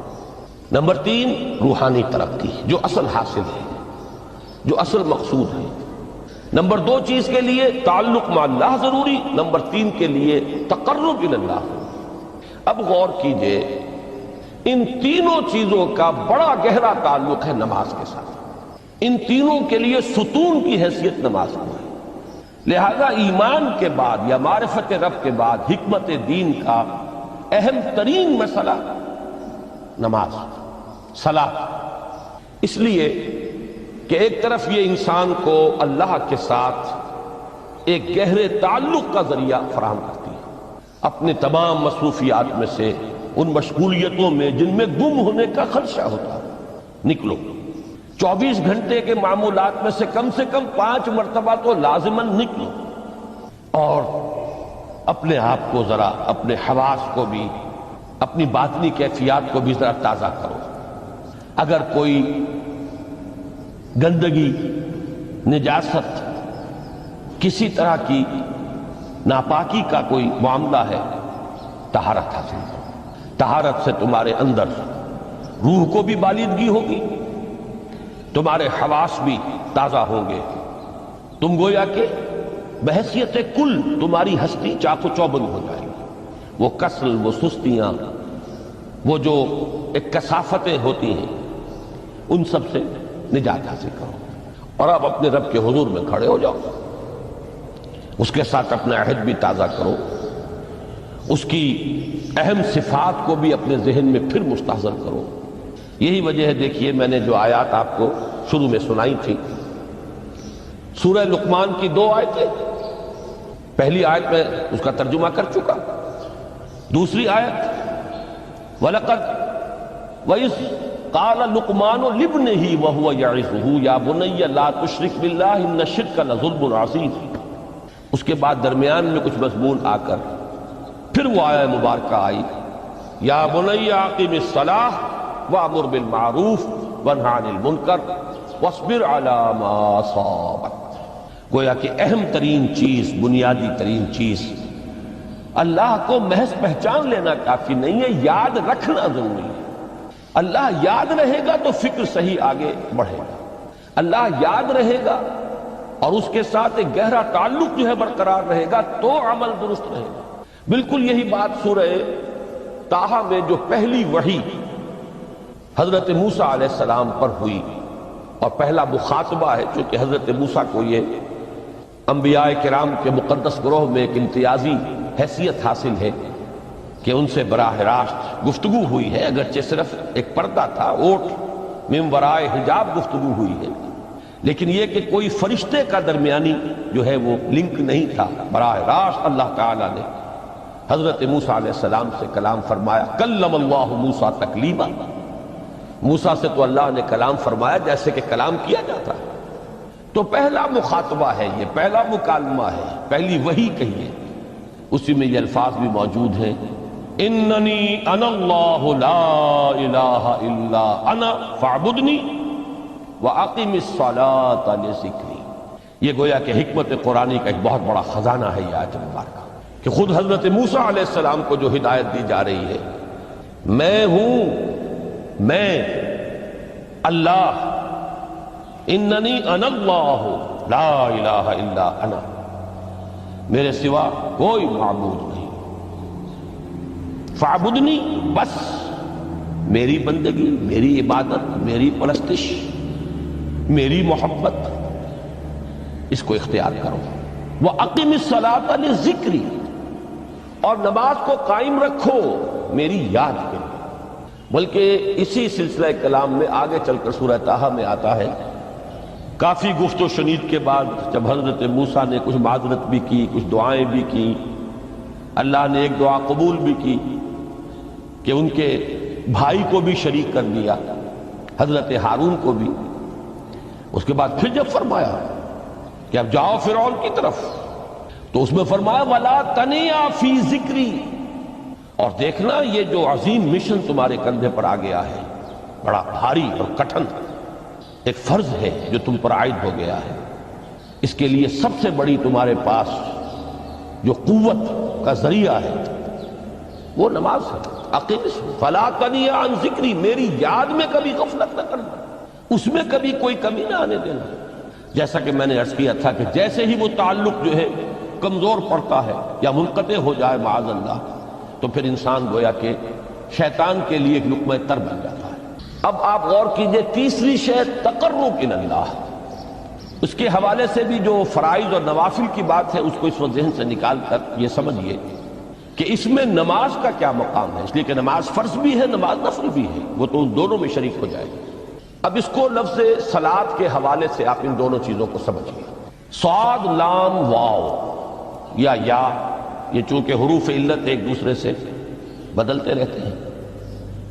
نمبر 3، روحانی ترقی، جو اصل حاصل ہے، جو اصل مقصود ہے۔ نمبر 2 چیز کے لیے تعلق مع اللہ ضروری، نمبر 3 کے لیے تقرب الی اللہ۔ اب غور کیجئے، ان تینوں چیزوں کا بڑا گہرا تعلق ہے نماز کے ساتھ۔ ان تینوں کے لیے ستون کی حیثیت نماز کو ہے۔ لہذا ایمان کے بعد یا معرفت رب کے بعد حکمت دین کا اہم ترین مسئلہ نماز، صلاۃ۔ اس لیے کہ ایک طرف یہ انسان کو اللہ کے ساتھ ایک گہرے تعلق کا ذریعہ فراہم کرتی ہے، اپنے تمام مصروفیات میں سے، ان مشغولیتوں میں جن میں گم ہونے کا خدشہ ہوتا ہے، نکلو۔ 24 گھنٹے کے معمولات میں سے کم 5 مرتبہ تو لازماً نکلو، اور اپنے آپ کو ذرا، اپنے حواس کو بھی، اپنی باطنی کیفیات کو بھی ذرا تازہ کرو۔ اگر کوئی گندگی، نجاست، کسی طرح کی ناپاکی کا کوئی معاملہ ہے، طہارت حاصل کرو۔ طہارت سے تمہارے اندر روح کو بھی بالیدگی ہوگی، تمہارے حواس بھی تازہ ہوں گے، تم گویا کہ بحیثیت کل تمہاری ہستی چاق و چوبند ہو جائے گی۔ وہ کسل، وہ سستیاں، وہ جو ایک کثافتیں ہوتی ہیں، ان سب سے نجات حاصل کرو، اور اب اپنے رب کے حضور میں کھڑے ہو جاؤ، اس کے ساتھ اپنا عہد بھی تازہ کرو، اس کی اہم صفات کو بھی اپنے ذہن میں پھر مستحضر کرو۔ یہی وجہ ہے، دیکھیے میں نے جو آیات آپ کو شروع میں سنائی تھی، سورہ لقمان کی 2 آیتیں، پہلی آیت میں اس کا ترجمہ کر چکا، دوسری آیت وَلَقَدْ وَإِذْ قَالَ لُقْمَانُ لِابْنِهِ وَهُوَ يَعِظُهُ يَا بُنَيَّ لَا تُشْرِكْ بِاللَّهِ إِنَّ الشِّرْكَ لَظُلْمٌ عَظِيمٌ۔ اس کے بعد درمیان میں کچھ مضمون آ کر پھر وہ آیہ مبارکہ آئی، یا بنی اقم الصلاۃ وامر بالمعروف وانہ عن المنکر واصبر علی ما اصابک۔ گویا کہ اہم ترین چیز، بنیادی ترین چیز، اللہ کو محض پہچان لینا کافی نہیں ہے، یاد رکھنا ضروری ہے۔ اللہ یاد رہے گا تو فکر صحیح آگے بڑھے گا، اللہ یاد رہے گا اور اس کے ساتھ ایک گہرا تعلق جو ہے برقرار رہے گا تو عمل درست رہے گا۔ بالکل یہی بات سورہ طٰہٰ میں جو پہلی وحی حضرت موسیٰ علیہ السلام پر ہوئی، اور پہلا مخاطبہ ہے، چونکہ حضرت موسیٰ کو یہ انبیاء کرام کے مقدس گروہ میں ایک امتیازی حیثیت حاصل ہے کہ ان سے براہ راست گفتگو ہوئی ہے، اگرچہ صرف ایک پردہ تھا، اوٹ من ورائے حجاب گفتگو ہوئی ہے، لیکن یہ کہ کوئی فرشتے کا درمیانی جو ہے وہ لنک نہیں تھا، براہ راست اللہ تعالیٰ نے حضرت موسیٰ علیہ السلام سے کلام فرمایا۔ کلم اللہ موسیٰ تکلیما، موسیٰ سے تو اللہ نے کلام فرمایا جیسے کہ کلام کیا جاتا ہے۔ تو پہلا مخاطبہ ہے، یہ پہلا مکالمہ ہے، پہلی وحی کہیے، اسی میں یہ الفاظ بھی موجود ہیں، اننی انا اللہ لا الہ الا انا فاعبدنی وَأَقِمِ الصَّلَاةَ لِذِكْرِي۔ یہ گویا کہ حکمت قرآنی کا ایک بہت بڑا خزانہ ہے یہ آیت مبارکہ، کہ خود حضرت موسیٰ علیہ السلام کو جو ہدایت دی جا رہی ہے، میں ہوں، میں اللہ، اننی انا اللہ لا الہ الا انا، میرے سوا کوئی معبود نہیں، فاعبدنی، بس میری بندگی، میری عبادت، میری پرستش، میری محبت، اس کو اختیار کرو۔ وَأَقِمِ الصَّلَاةَ لِذِكْرِي، اور نماز کو قائم رکھو میری یاد کے لیے۔ بلکہ اسی سلسلہ کلام میں آگے چل کر سورہ طٰہٰ میں آتا ہے، کافی گفت و شنید کے بعد جب حضرت موسیٰ نے کچھ معذرت بھی کی، کچھ دعائیں بھی کی، اللہ نے ایک دعا قبول بھی کی کہ ان کے بھائی کو بھی شریک کر دیا، حضرت ہارون کو بھی۔ اس کے بعد پھر جب فرمایا کہ اب جاؤ فرعون کی طرف، تو اس میں فرمایا وَلَا تَنِيَا فِي ذِكْرِي، اور دیکھنا یہ جو عظیم مشن تمہارے کندھے پر آ گیا ہے، بڑا بھاری اور کٹھن ایک فرض ہے جو تم پر عائد ہو گیا ہے، اس کے لیے سب سے بڑی تمہارے پاس جو قوت کا ذریعہ ہے وہ نماز ہے۔ فَلَا تَنِيَا عَن ذِكْرِي، میری یاد میں کبھی غفلت نہ کرنا، اس میں کبھی کوئی کمی نہ آنے دینا۔ جیسا کہ میں نے عرض کیا تھا کہ جیسے ہی وہ تعلق جو ہے کمزور پڑتا ہے یا منقطع ہو جائے معاذ اللہ، تو پھر انسان گویا کہ شیطان کے لیے ایک لقمہ تر بن جاتا ہے۔ اب آپ غور کیجئے، تیسری شے تقرب الی اللہ، اس کے حوالے سے بھی جو فرائض اور نوافل کی بات ہے اس کو اس وقت ذہن سے نکال کر یہ سمجھیے کہ اس میں نماز کا کیا مقام ہے، اس لیے کہ نماز فرض بھی ہے، نماز نفل بھی ہے، وہ تو ان دونوں میں شریک ہو جائے گی۔ اب اس کو لفظ صلاۃ کے حوالے سے آپ ان دونوں چیزوں کو سمجھیے۔ صاد لام واو یا یہ چونکہ حروف علت ایک دوسرے سے بدلتے رہتے ہیں،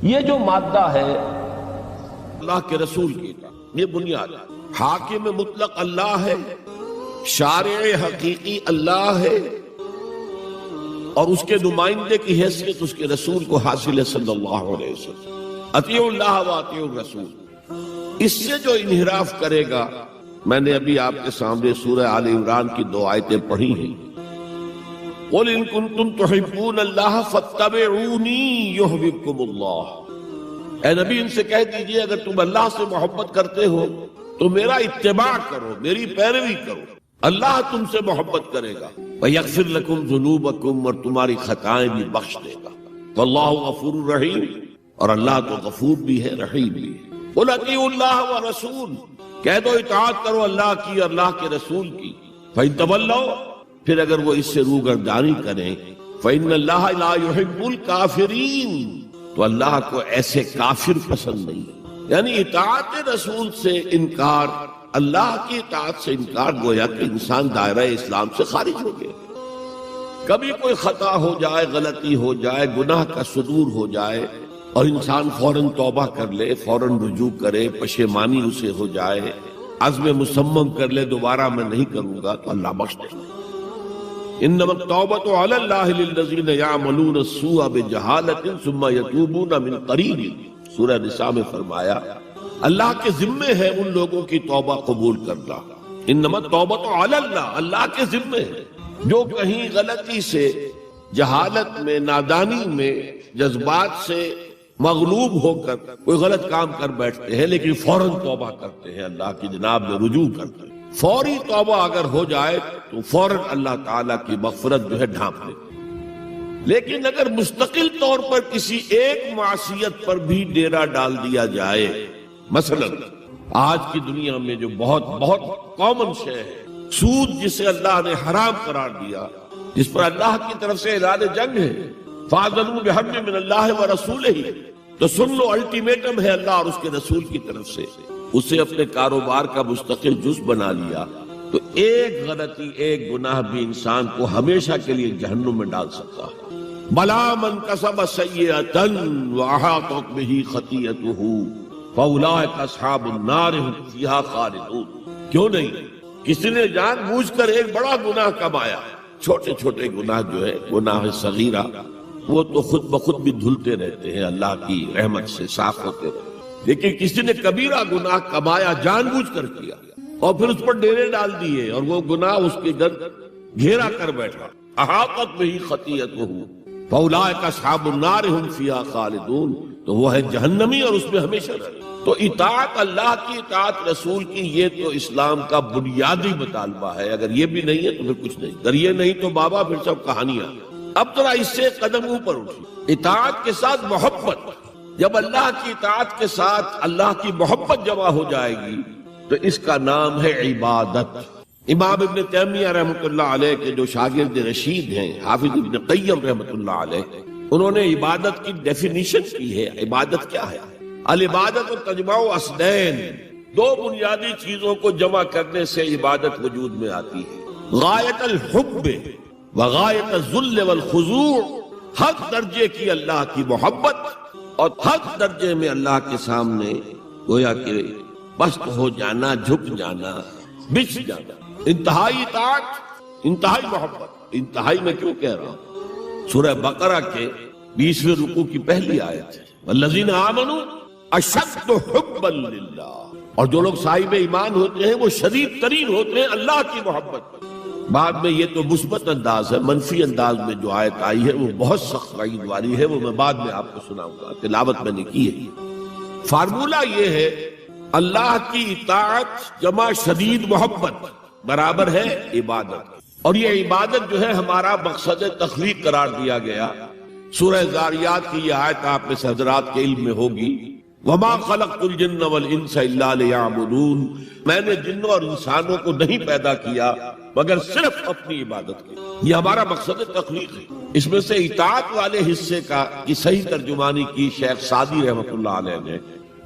یہ جو مادہ ہے اللہ کے رسول کی، یہ بنیاد ہے۔ حاکم مطلق اللہ ہے، شارع حقیقی اللہ ہے، اور اس کے نمائندے کی حیثیت اس کے رسول کو حاصل ہے صلی اللہ علیہ وسلم۔ اطیعوا اللہ و اطیعوا الرسول، اس سے جو انحراف کرے گا، میں نے ابھی آپ کے سامنے سورہ آل عمران کی 2 آیتیں پڑھی ہیں، قُلْ إِن كُنتُمْ تُحِبُّونَ اللَّهَ فَاتَّبِعُونِي يُحْبِبْكُمُ اللَّهُ، اے نبی ان سے کہہ دیجئے اگر تم اللہ سے محبت کرتے ہو تو میرا اتباع کرو، میری پیروی کرو، اللہ تم سے محبت کرے گا، وَيَغْفِرْ لَكُمْ ذُنُوبَكُمْ، اور تمہاری خطائیں بھی بخش دے گا، وَاللَّهُ غَفُورٌ رَحِيمٌ، اور اللہ تو غفور بھی ہے، رحیم بھی ہے۔ قُلْ اطیعوا اللہ وَرَسُولَ، کہہ دو اطاعت کرو اللہ کی اور اللہ کے رسول کی، فَإِن تَوَلَّوْا، پھر اگر وہ اس سے روگردانی کریں، فَإِنَّ اللَّهَ لَا يُحِبُّ الْكَافِرِينَ، تو اللہ کو ایسے کافر پسند نہیں۔ یعنی اطاعت رسول سے انکار، اللہ کی اطاعت سے انکار، گویا کہ انسان دائرہ اسلام سے خارج ہو گیا۔ کبھی کوئی خطا ہو جائے، غلطی ہو جائے، گناہ کا صدور ہو جائے، اور انسان فوراً توبہ کر لے، فوراً رجوع کرے، پشیمانی اسے ہو جائے، عزم مصمم کر لے دوبارہ میں نہیں کروں گا، تو اللہ بخش دے۔ انما التوبۃ علی اللہ للذین یعملون السوء بجہالۃ ثم یتوبون من قریب، سورہ نساء میں فرمایا اللہ کے ذمے ہے ان لوگوں کی توبہ قبول کرنا۔ انما التوبۃ علی اللہ، اللہ کے ذمے ہے، جو کہیں غلطی سے، جہالت میں، نادانی میں، جذبات سے مغلوب ہو کر کوئی غلط کام کر بیٹھتے ہیں، لیکن فوراً توبہ کرتے ہیں، اللہ کی جناب میں رجوع کرتے ہیں، فوری توبہ اگر ہو جائے تو فوراً اللہ تعالیٰ کی مغفرت جو ہے ڈھانپ لے۔ لیکن اگر مستقل طور پر کسی ایک معصیت پر بھی ڈیرا ڈال دیا جائے، مثلا آج کی دنیا میں جو بہت بہت کامن شے ہے سود، جسے اللہ نے حرام قرار دیا، جس پر اللہ کی طرف سے اعلان جنگ ہے، فَأَذَنُوا بِحَرْبٍ مِّنَ اللَّهِ وَرَسُولِهِ، تو سن لو، الٹیمیٹم ہے اللہ اور اس کے رسول کی طرف سے، اسے اپنے کاروبار کا مستقل جز بنا لیا تو ایک غلطی، ایک گناہ بھی انسان کو ہمیشہ کے لیے جہنم میں ڈال سکتا ہے۔ بلا من کسب سیئۃ واحاطت بہ خطیئتہ فاولئک اصحاب النار هم فیہا خالدون۔ کیوں نہیں؟ کسی نے جان بوجھ کر ایک بڑا گناہ کمایا، چھوٹے چھوٹے گناہ جو ہے گناہ صغیرہ وہ تو خود بخود بھی دھلتے رہتے ہیں، اللہ کی رحمت سے صاف ہوتے رہتے ہیں، لیکن کسی نے کبیرہ گناہ کمایا، جان بوجھ کر کیا اور پھر اس پر ڈیرے ڈال دیے اور وہ گناہ اس کے گرد گھیرا کر بیٹھا، احاطت بہ خطیئتہ فاولئک اصحاب النار هم فیہا خالدون، تو وہ ہے جہنمی اور اس میں ہمیشہ رہے۔ تو اطاعت اللہ کی، اطاعت رسول کی، یہ تو اسلام کا بنیادی مطالبہ ہے۔ اگر یہ بھی نہیں ہے تو پھر کچھ نہیں، اگر یہ نہیں تو بابا پھر سب کہانیاں۔ اب ذرا اس سے قدم اوپر اٹھی، اطاعت کے ساتھ محبت۔ جب اللہ کی اطاعت کے ساتھ اللہ کی محبت جمع ہو جائے گی تو اس کا نام ہے عبادت۔ امام ابن تیمیہ رحمۃ اللہ علیہ کے جو شاگرد رشید ہیں، حافظ ابن قیم رحمۃ اللہ علیہ، انہوں نے عبادت کی ڈیفینیشن کی ہے۔ عبادت کیا ہے؟ العبادت تجمع اصلین، دو بنیادی چیزوں کو جمع کرنے سے عبادت وجود میں آتی ہے، غایت الحب وغایت الذل والخضوع، حق درجے کی اللہ کی محبت اور حق درجے میں اللہ کے سامنے گویا کہ پست ہو جانا، جھک جانا، بچھ جانا، انتہائی اطاعت، انتہائی محبت۔ انتہائی میں کیوں کہہ رہا ہوں؟ سورہ بقرہ کے 20ویں رکوع کی پہلی آیت ہے، والذین آمنوا اشد حبا للہ، اور جو لوگ صاحب ایمان ہوتے ہیں وہ شدید ترین ہوتے ہیں اللہ کی محبت۔ بعد میں یہ تو مثبت انداز ہے، منفی انداز میں جو آیت آئی ہے وہ بہت سخت وعید والی ہے، وہ میں بعد میں آپ کو سناؤں گا، تلاوت میں نے کی ہے۔ فارمولہ یہ ہے، اللہ کی اطاعت جمع شدید محبت برابر ہے عبادت، اور یہ عبادت جو ہے ہمارا مقصد تخلیق قرار دیا گیا۔ سورہ زاریات کی یہ آیت آپ میں سے حضرات کے علم میں ہوگی، وَمَا خَلَقْتُ الْجِنَّ وَالْإِنسَ إِلَّا لِيَعْبُدُونَ، میں نے جنوں اور انسانوں کو نہیں پیدا کیا مگر صرف اپنی عبادت کے۔ یہ ہمارا مقصد تخلیق ہے۔ اس میں سے اطاعت والے حصے کی صحیح ترجمانی کی شیخ سعدی رحمۃ اللہ علیہ نے،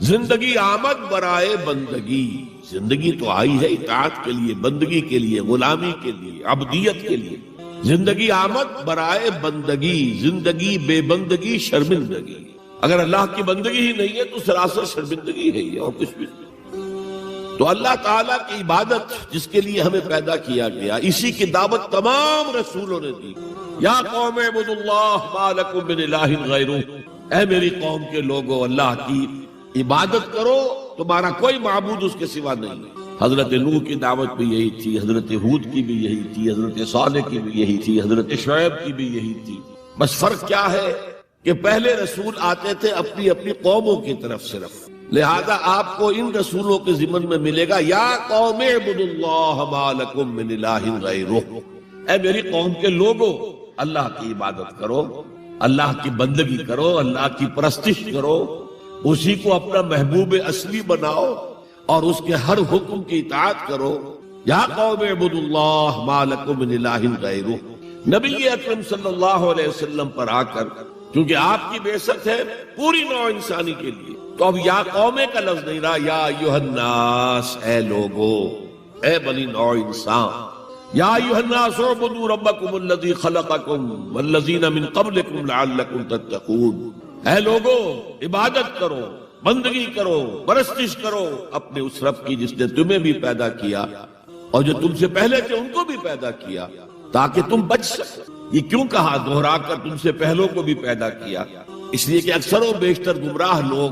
زندگی آمد برائے بندگی، زندگی تو آئی ہے اطاعت کے لیے، بندگی کے لیے، غلامی کے لیے، عبدیت کے لیے۔ زندگی آمد برائے بندگی، زندگی بے بندگی شرمندگی۔ اگر اللہ کی بندگی ہی نہیں ہے تو سراسر شرمندگی ہے یہ، اور کچھ بھی نہیں۔ تو اللہ تعالیٰ کی عبادت جس کے لیے ہمیں پیدا کیا گیا، اسی کی دعوت تمام رسولوں نے دی۔ یا قوم اعبدوا اللہ ما لکم من الہ غیرہ، اے میری قوم کے لوگوں، اللہ کی عبادت کرو، تمہارا کوئی معبود اس کے سوا نہیں ہے۔ حضرت نوح کی دعوت بھی یہی تھی، حضرت ہود کی بھی یہی تھی، حضرت صالح کی بھی یہی تھی، حضرت شعیب کی بھی یہی تھی۔ بس فرق کیا ہے کہ پہلے رسول آتے تھے اپنی اپنی قوموں کی طرف صرف، لہذا آپ کو ان رسولوں کے ضمن میں ملے گا یا قوم اعبدوا اللہ ما لکم من الہ غیرہ، اے میری قوم کے لوگوں، اللہ کی عبادت کرو، اللہ کی بندگی کرو، اللہ کی پرستش کرو، اسی کو اپنا محبوب اصلی بناؤ اور اس کے ہر حکم کی اطاعت کرو۔ یا قوم اعبدوا اللہ ما لکم من الہ غیرہ۔ نبی اکرم صلی اللہ علیہ وسلم پر آ کر، کیونکہ آپ کی بعثت ہے پوری نوع انسانی کے لیے، تو اب یا قومے کا لفظ نہیں رہا، یا ایھا الناس، اے لوگو، اے بنی نوع انسان۔ یا ایھا الناس اعبدوا ربکم الذی خلقکم والذین من قبلکم لعلکم تتقون، اے لوگو عبادت کرو، بندگی کرو، پرستش کرو اپنے اس رب کی جس نے تمہیں بھی پیدا کیا اور جو تم سے پہلے تھے ان کو بھی پیدا کیا تاکہ تم بچ سکو۔ یہ کیوں کہا دہرا کر تم سے پہلوں کو بھی پیدا کیا؟ اس لیے کہ اکثر و بیشتر گمراہ لوگ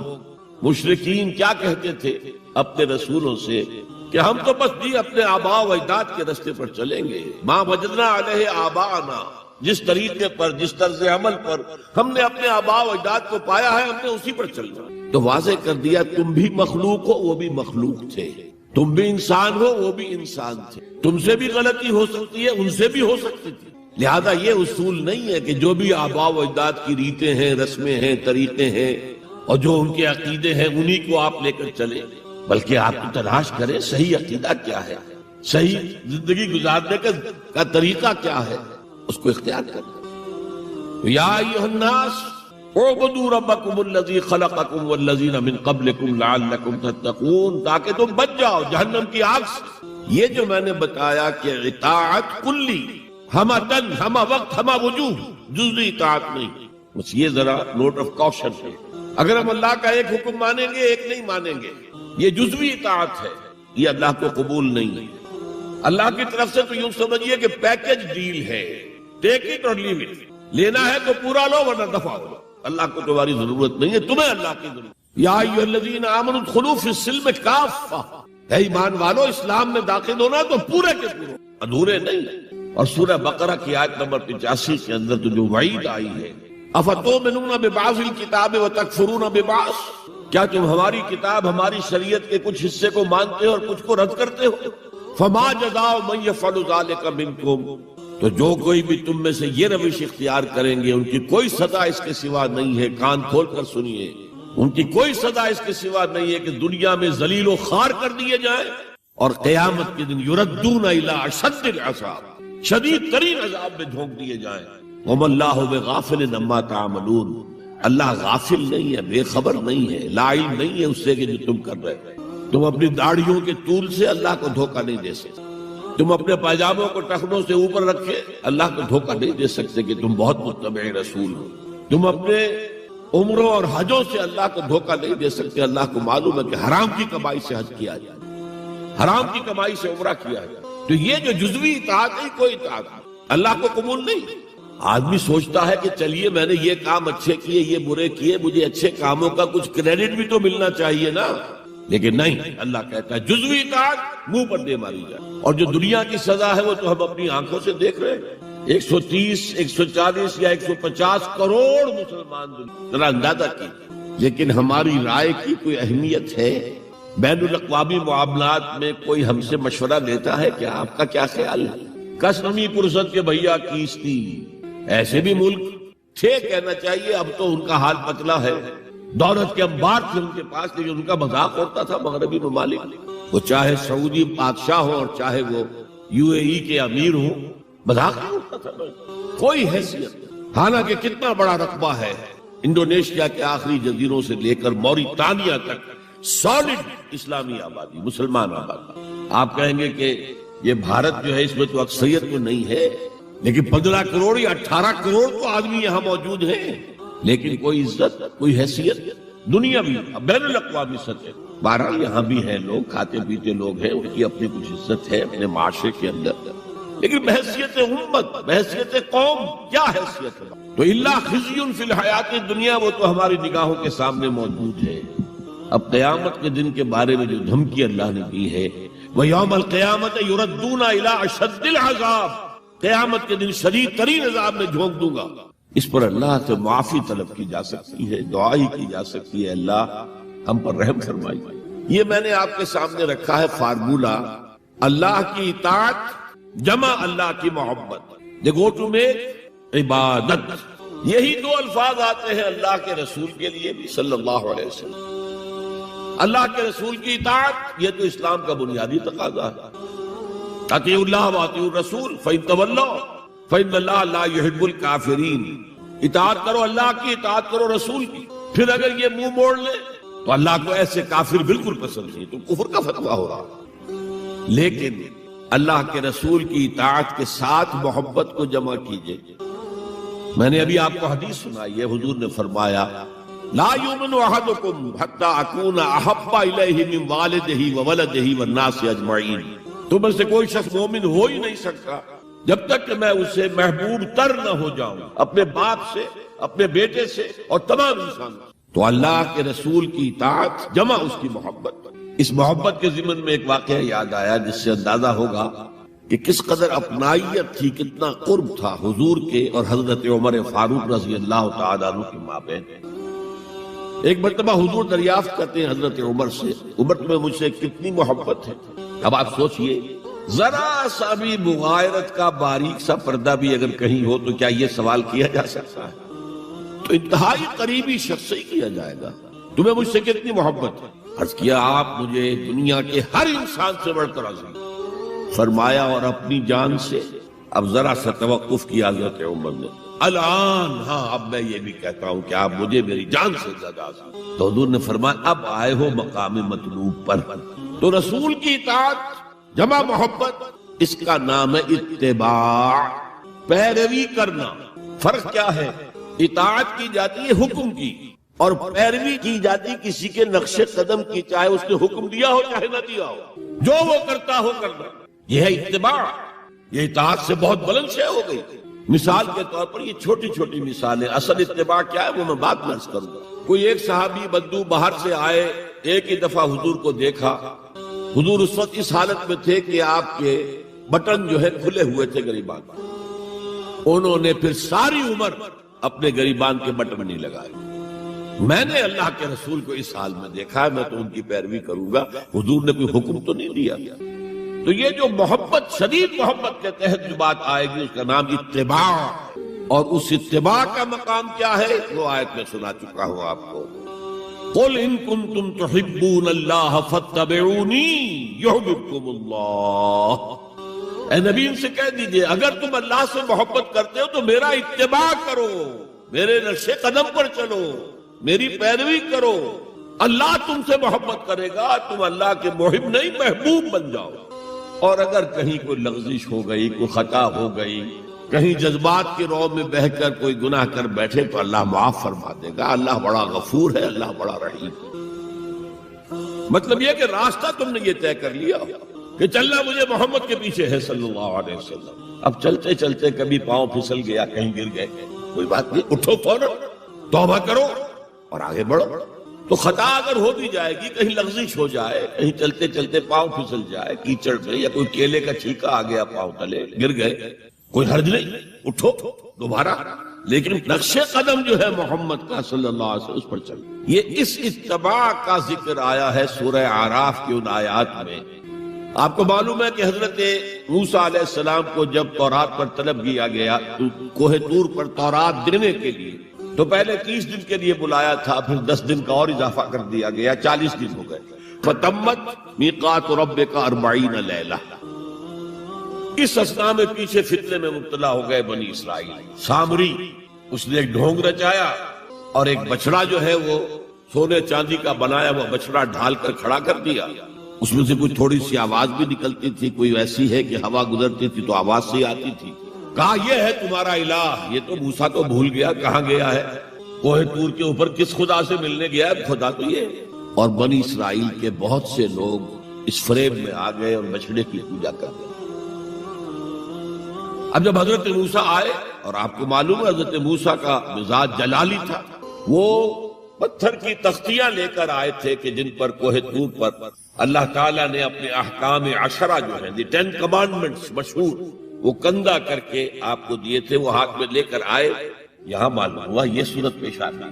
مشرکین کیا کہتے تھے اپنے رسولوں سے کہ ہم تو بس جی اپنے آباء و اجداد کے راستے پر چلیں گے، ما وجدنا علیہ آباءنا، جس طریقے پر، جس طرز عمل پر ہم نے اپنے آباء و اجداد کو پایا ہے ہم نے اسی پر چلنا۔ تو واضح کر دیا تم بھی مخلوق ہو، وہ بھی مخلوق تھے، تم بھی انسان ہو، وہ بھی انسان تھے، تم سے بھی غلطی ہو سکتی ہے، ان سے بھی ہو سکتی تھی۔ لہذا یہ اصول نہیں ہے کہ جو بھی آباء و اجداد کی ریتیں ہیں، رسمیں ہیں، طریقے ہیں اور جو ان کے عقیدے ہیں انہی کو آپ لے کر چلیں، بلکہ آپ کی تلاش کریں صحیح عقیدہ کیا ہے، صحیح زندگی گزارنے کا طریقہ کیا ہے، اس کو اختیار کریں۔ یا ایھا الناس اعبدوا ربکم الذی خلقکم والذین من قبلکم لعلکم تتقون، تاکہ تم بچ جاؤ جہنم کی آگ سے۔ یہ جو میں نے بتایا کہ اطاعت کلی، ہمہ تن، ہمہ وقت، ہمہ وجوہ، جزوی اطاعت نہیں، بس یہ ذرا نوٹ آف کاشن ہے۔ اگر ہم اللہ کا ایک حکم مانیں گے ایک نہیں مانیں گے، یہ جزوی اطاعت ہے، یہ اللہ کو قبول نہیں ہے۔ اللہ کی طرف سے تو یوں سمجھیے کہ پیکج ڈیل ہے، ٹیک اٹ اور لیو اٹ، لینا ہے تو پورا لو ورنہ دفع ہو۔ اللہ کو تمہاری ضرورت نہیں ہے، تمہیں اللہ کی ضرورت۔ یا ایھا الذین آمنوا ادخلوا فی السلم کافہ، اے ایمان والو اسلام میں داخل ہونا تو پورے کے پورے، ادھورے نہیں۔ اور سورہ بقرہ کی آیت نمبر 85 کے اندر تو جو وعید آئی ہے، افتؤمنون ببعض الکتاب وتکفرون ببعض، کیا تم ہماری کتاب، ہماری شریعت کے کچھ حصے کو مانتے ہو اور کچھ کو رد کرتے ہو؟ فما جزاء من یفعل ذلک منکم، تو جو کوئی بھی تم میں سے یہ روش اختیار کریں گے ان کی کوئی سزا اس کے سوا نہیں ہے، کان کھول کر سنیے، ان کی کوئی سزا اس کے سوا نہیں ہے کہ دنیا میں ذلیل و خوار کر دیے جائیں اور قیامت کے دن یردون الی اشد العذاب، شدید ترین عذاب میں جھونک دیے جائیں۔ وما اللہ بغافل عما تعملون، اللہ غافل نہیں ہے، بے خبر نہیں ہے، لا علم نہیں ہے اس سے کہ جو تم کر رہے ہو۔ تم اپنی داڑھیوں کے طول سے اللہ کو دھوکہ نہیں دے سکتے، تم اپنے پاجاموں کو ٹخنوں سے اوپر رکھے اللہ کو دھوکہ نہیں دے سکتے کہ تم بہت متبع رسول ہو، تم اپنے عمروں اور حجوں سے اللہ کو دھوکہ نہیں دے سکتے، اللہ کو معلوم ہے کہ حرام کی کمائی سے حج کیا جائے، حرام کی کمائی سے عمرہ کیا جائے۔ تو یہ جو جزوی اطاعت نہیں، کوئی اطاعت اللہ کو قبول نہیں۔ آدمی سوچتا ہے کہ چلیے میں نے یہ کام اچھے کیے، یہ برے کیے، مجھے اچھے کاموں کا کچھ کریڈٹ بھی تو ملنا چاہیے نا، لیکن نہیں، اللہ کہتا ہے جزوی اطاعت منہ پر دے ماری جائے۔ اور جو دنیا کی سزا ہے وہ تو ہم اپنی آنکھوں سے دیکھ رہے ہیں، 130، 140 یا 150 کروڑ مسلمان ذرا اندازہ کی، لیکن ہماری رائے کی کوئی اہمیت ہے؟ بین الاقوامی معاملات میں کوئی ہم سے مشورہ لیتا ہے کیا؟ آپ کا کیا خیال ہے؟ کس نمی پرست کے بھیا کیستی، ایسے بھی ملک تھے، کہنا چاہیے، اب تو ان کا حال پتلا ہے، دولت کے انبار تھے ان کے پاس، لیکن ان کا مذاق اڑتا تھا مغربی ممالک، وہ چاہے سعودی بادشاہ ہو اور چاہے وہ UAE کے امیر ہو، مذاق نہیں اڑتا تھا، کوئی حیثیت نہیں۔ حالانکہ کتنا بڑا رقبہ ہے انڈونیشیا کے آخری جزیروں سے لے کر موریتانیہ تک، سالڈ اسلامی آبادی، مسلمان آبادی۔ آپ کہیں گے کہ یہ بھارت جو ہے اس میں تو اکثریت تو نہیں ہے، لیکن 15 کروڑ یا 18 کروڑ تو آدمی یہاں موجود ہیں، لیکن کوئی عزت، کوئی حیثیت دنیاوی بین الاقوامی سطح۔ بہرحال یہاں بھی ہیں لوگ، کھاتے پیتے لوگ ہیں، ان کی اپنی کچھ عزت ہے اپنے معاشرے کے اندر، لیکن بحیثیت امت، بحیثیت قوم کیا حیثیت ہے؟ تو الا خزی فی الحیات الدنیا، وہ تو ہماری نگاہوں کے سامنے موجود ہے۔ اب قیامت کے دن کے بارے میں جو دھمکی اللہ نے دی ہے، وَيَوْمَ الْقِيَامَةِ يُرَدُّونَ إِلَىٰ أَشَدِّ الْعَذَابِ، قیامت کے دن شدید ترین عذاب میں جھونک دوں گا۔ اس پر اللہ سے معافی طلب کی جا سکتی ہے، دعا ہی کی جا سکتی ہے، اللہ ہم پر رحم فرمائیے۔ یہ میں نے آپ کے سامنے رکھا ہے فارمولہ، اللہ کی اطاعت جمع اللہ کی محبت، they go to make عبادت۔ یہی دو الفاظ آتے ہیں اللہ کے رسول کے لیے بھی صلی اللہ علیہ وسلم۔ اللہ کے رسول کی اطاعت یہ تو اسلام کا بنیادی تقاضا ہے، اطیعوا اللہ واطیعوا الرسول فإن تولوا فإن اللہ لا يحب الکافرین۔ اطاعت کرو اللہ کی، اطاعت کرو رسول کی، پھر اگر یہ منہ موڑ لے تو اللہ کو ایسے کافر بالکل پسند نہیں، تو کفر کا فتویٰ ہو رہا۔ لیکن اللہ کے رسول کی اطاعت کے ساتھ محبت کو جمع کیجئے۔ میں نے ابھی آپ کو حدیث سنائی ہے، حضور نے فرمایا لا یؤمن احدکم حتی اکون احب الیہ من والدہ وولدہ والناس اجمعین۔ تم میں سے کوئی شخص مومن ہو ہی نہیں سکتا جب تک کہ میں اسے محبوب تر نہ ہو جاؤں، اپنے باپ سے، اپنے بیٹے سے اور تمام انسانوں۔ تو اللہ کے رسول کی اطاعت جمع اس کی محبت۔ اس محبت کے ضمن میں ایک واقعہ یاد آیا جس سے اندازہ ہوگا کہ کس قدر اپنائیت تھی، کتنا قرب تھا حضور کے اور حضرت عمر فاروق رضی اللہ تعالیٰ عنہ کے مابین۔ ایک مرتبہ حضور دریافت کرتے ہیں حضرت عمر سے، عمر تمہیں مجھ سے کتنی محبت ہے؟ اب آپ سوچئے، ذرا سا بھی مغایرت کا باریک سا پردہ بھی اگر کہیں ہو تو کیا یہ سوال کیا جا سکتا ہے؟ تو انتہائی قریبی شخص سے ہی کیا جائے گا، تمہیں مجھ سے کتنی محبت ہے؟ عرض کیا آپ مجھے دنیا کے ہر انسان سے بڑھ کر عزیز۔ فرمایا اور اپنی جان سے؟ اب ذرا سا توقف کیا حضرت عمر نے، الان، ہاں اب میں یہ بھی کہتا ہوں کہ آپ مجھے میری جان سے زیادہ عزیز۔ تو حضور نے فرمایا اب آئے ہو مقام مطلوب پر۔ تو رسول کی اطاعت جمع محبت، اس کا نام ہے اتباع، پیروی کرنا۔ فرق کیا ہے؟ اطاعت کی جاتی ہے حکم کی، اور پیروی کی جاتی کسی کے نقش قدم کی، چاہے اس نے حکم دیا ہو چاہے نہ دیا ہو، جو وہ کرتا ہو کرنا، یہ ہے اتباع۔ یہ اطاعت سے بہت بلند شے ہو گئی۔ مثال کے طور پر یہ چھوٹی چھوٹی مثالیں، اصل اتباع کیا ہے وہ میں بات میں عرض کروں گا۔ کوئی ایک صحابی بدو باہر سے آئے، ایک ہی دفعہ حضور کو دیکھا، حضور اس وقت اس حالت میں تھے کہ آپ کے بٹن جو ہے کھلے ہوئے تھے گریبان، انہوں نے پھر ساری عمر اپنے گریبان کے بٹن نہیں لگائے۔ میں نے اللہ کے رسول کو اس حال میں دیکھا ہے، میں تو ان کی پیروی کروں گا، حضور نے کوئی حکم تو نہیں دیا۔ تو یہ جو محبت، شدید محبت کے تحت جو بات آئے گی اس کا نام اتباع، اور اس اتباع کا مقام کیا ہے وہ آیت میں سنا چکا ہوں آپ کو۔ قل ان کنتم تحبون اللہ فاتبعونی یحببکم اللہ۔ اے نبی ان سے کہہ دیجئے اگر تم اللہ سے محبت کرتے ہو تو میرا اتباع کرو، میرے نقش قدم پر چلو، میری پیروی کرو، اللہ تم سے محبت کرے گا، تم اللہ کے محب نہیں محبوب بن جاؤ۔ اور اگر کہیں کوئی لغزش ہو گئی، کوئی خطا ہو گئی، کہیں جذبات کی رو میں بہہ کر کوئی گناہ کر بیٹھے تو اللہ معاف فرما دے گا، اللہ بڑا غفور ہے، اللہ بڑا رحیم ہے۔ مطلب یہ کہ راستہ تم نے یہ طے کر لیا کہ چلنا مجھے محمد کے پیچھے ہے صلی اللہ علیہ وسلم۔ اب چلتے چلتے کبھی پاؤں پھسل گیا، کہیں گر گئے، کوئی بات نہیں، اٹھو فوراً توبہ کرو اور آگے بڑھو۔ تو خطا اگر ہو بھی جائے گی، کہیں لغزش ہو جائے، کہیں چلتے چلتے پاؤں پھسل جائے کیچڑ میں، یا کوئی کیلے کا چھلکا آ گیا پاؤں تلے، گر گئے، کوئی حرج نہیں، اٹھو دوبارہ، لیکن نقش قدم جو ہے محمد کا صلی اللہ علیہ وسلم اس پر چل۔ یہ اس اتباع کا ذکر آیا ہے سورہ اعراف کی ان آیات میں۔ آپ کو معلوم ہے کہ حضرت موسیٰ علیہ السلام کو جب تورات پر طلب کیا گیا کوہ طور پر تورات دینے کے لیے، تو پہلے 30 دن کے لیے بلایا تھا، پھر 10 دن کا اور اضافہ کر دیا گیا، 40 دن ہو گئے۔ فَتَمَّتْ مِيقَاتُ رَبِّكَ 40 لَيْلَةً۔ اس اثنا میں پیچھے فتنے میں مبتلا ہو گئے بنی اسرائیل۔ سامری اس نے ایک ڈھونگ رچایا اور ایک بچڑا جو ہے وہ سونے چاندی کا بنایا ہوا بچڑا ڈھال کر کھڑا کر دیا۔ اس میں سے کوئی تھوڑی سی آواز بھی نکلتی تھی، کوئی ایسی ہے کہ ہوا گزرتی تھی تو آواز سے آتی تھی۔ کہا یہ ہے تمہارا الہ۔ یہ تو موسیٰ تو بھول گیا کہاں گیا ہے، کوہ طور کے اوپر کس خدا سے ملنے گیا ہے، خدا تو یہ ہے۔ اور بنی اسرائیل کے بہت سے لوگ اس فریب میں آ گئے اور بچڑے کی پوجا کر گئے۔ اب جب حضرت موسیٰ آئے، اور آپ کو معلوم ہے حضرت موسیٰ کا مزاج جلالی تھا، وہ پتھر کی تختیاں لے کر آئے تھے کہ جن پر کوہ طور پر اللہ تعالیٰ نے اپنے احکام 10 جو ہیں، 10 کمانڈمنٹس مشہور، وہ کندہ کر کے آپ کو دیے تھے، وہ ہاتھ میں لے کر آئے۔ یہاں معلوم ہوا یہ صورت پیش آتی۔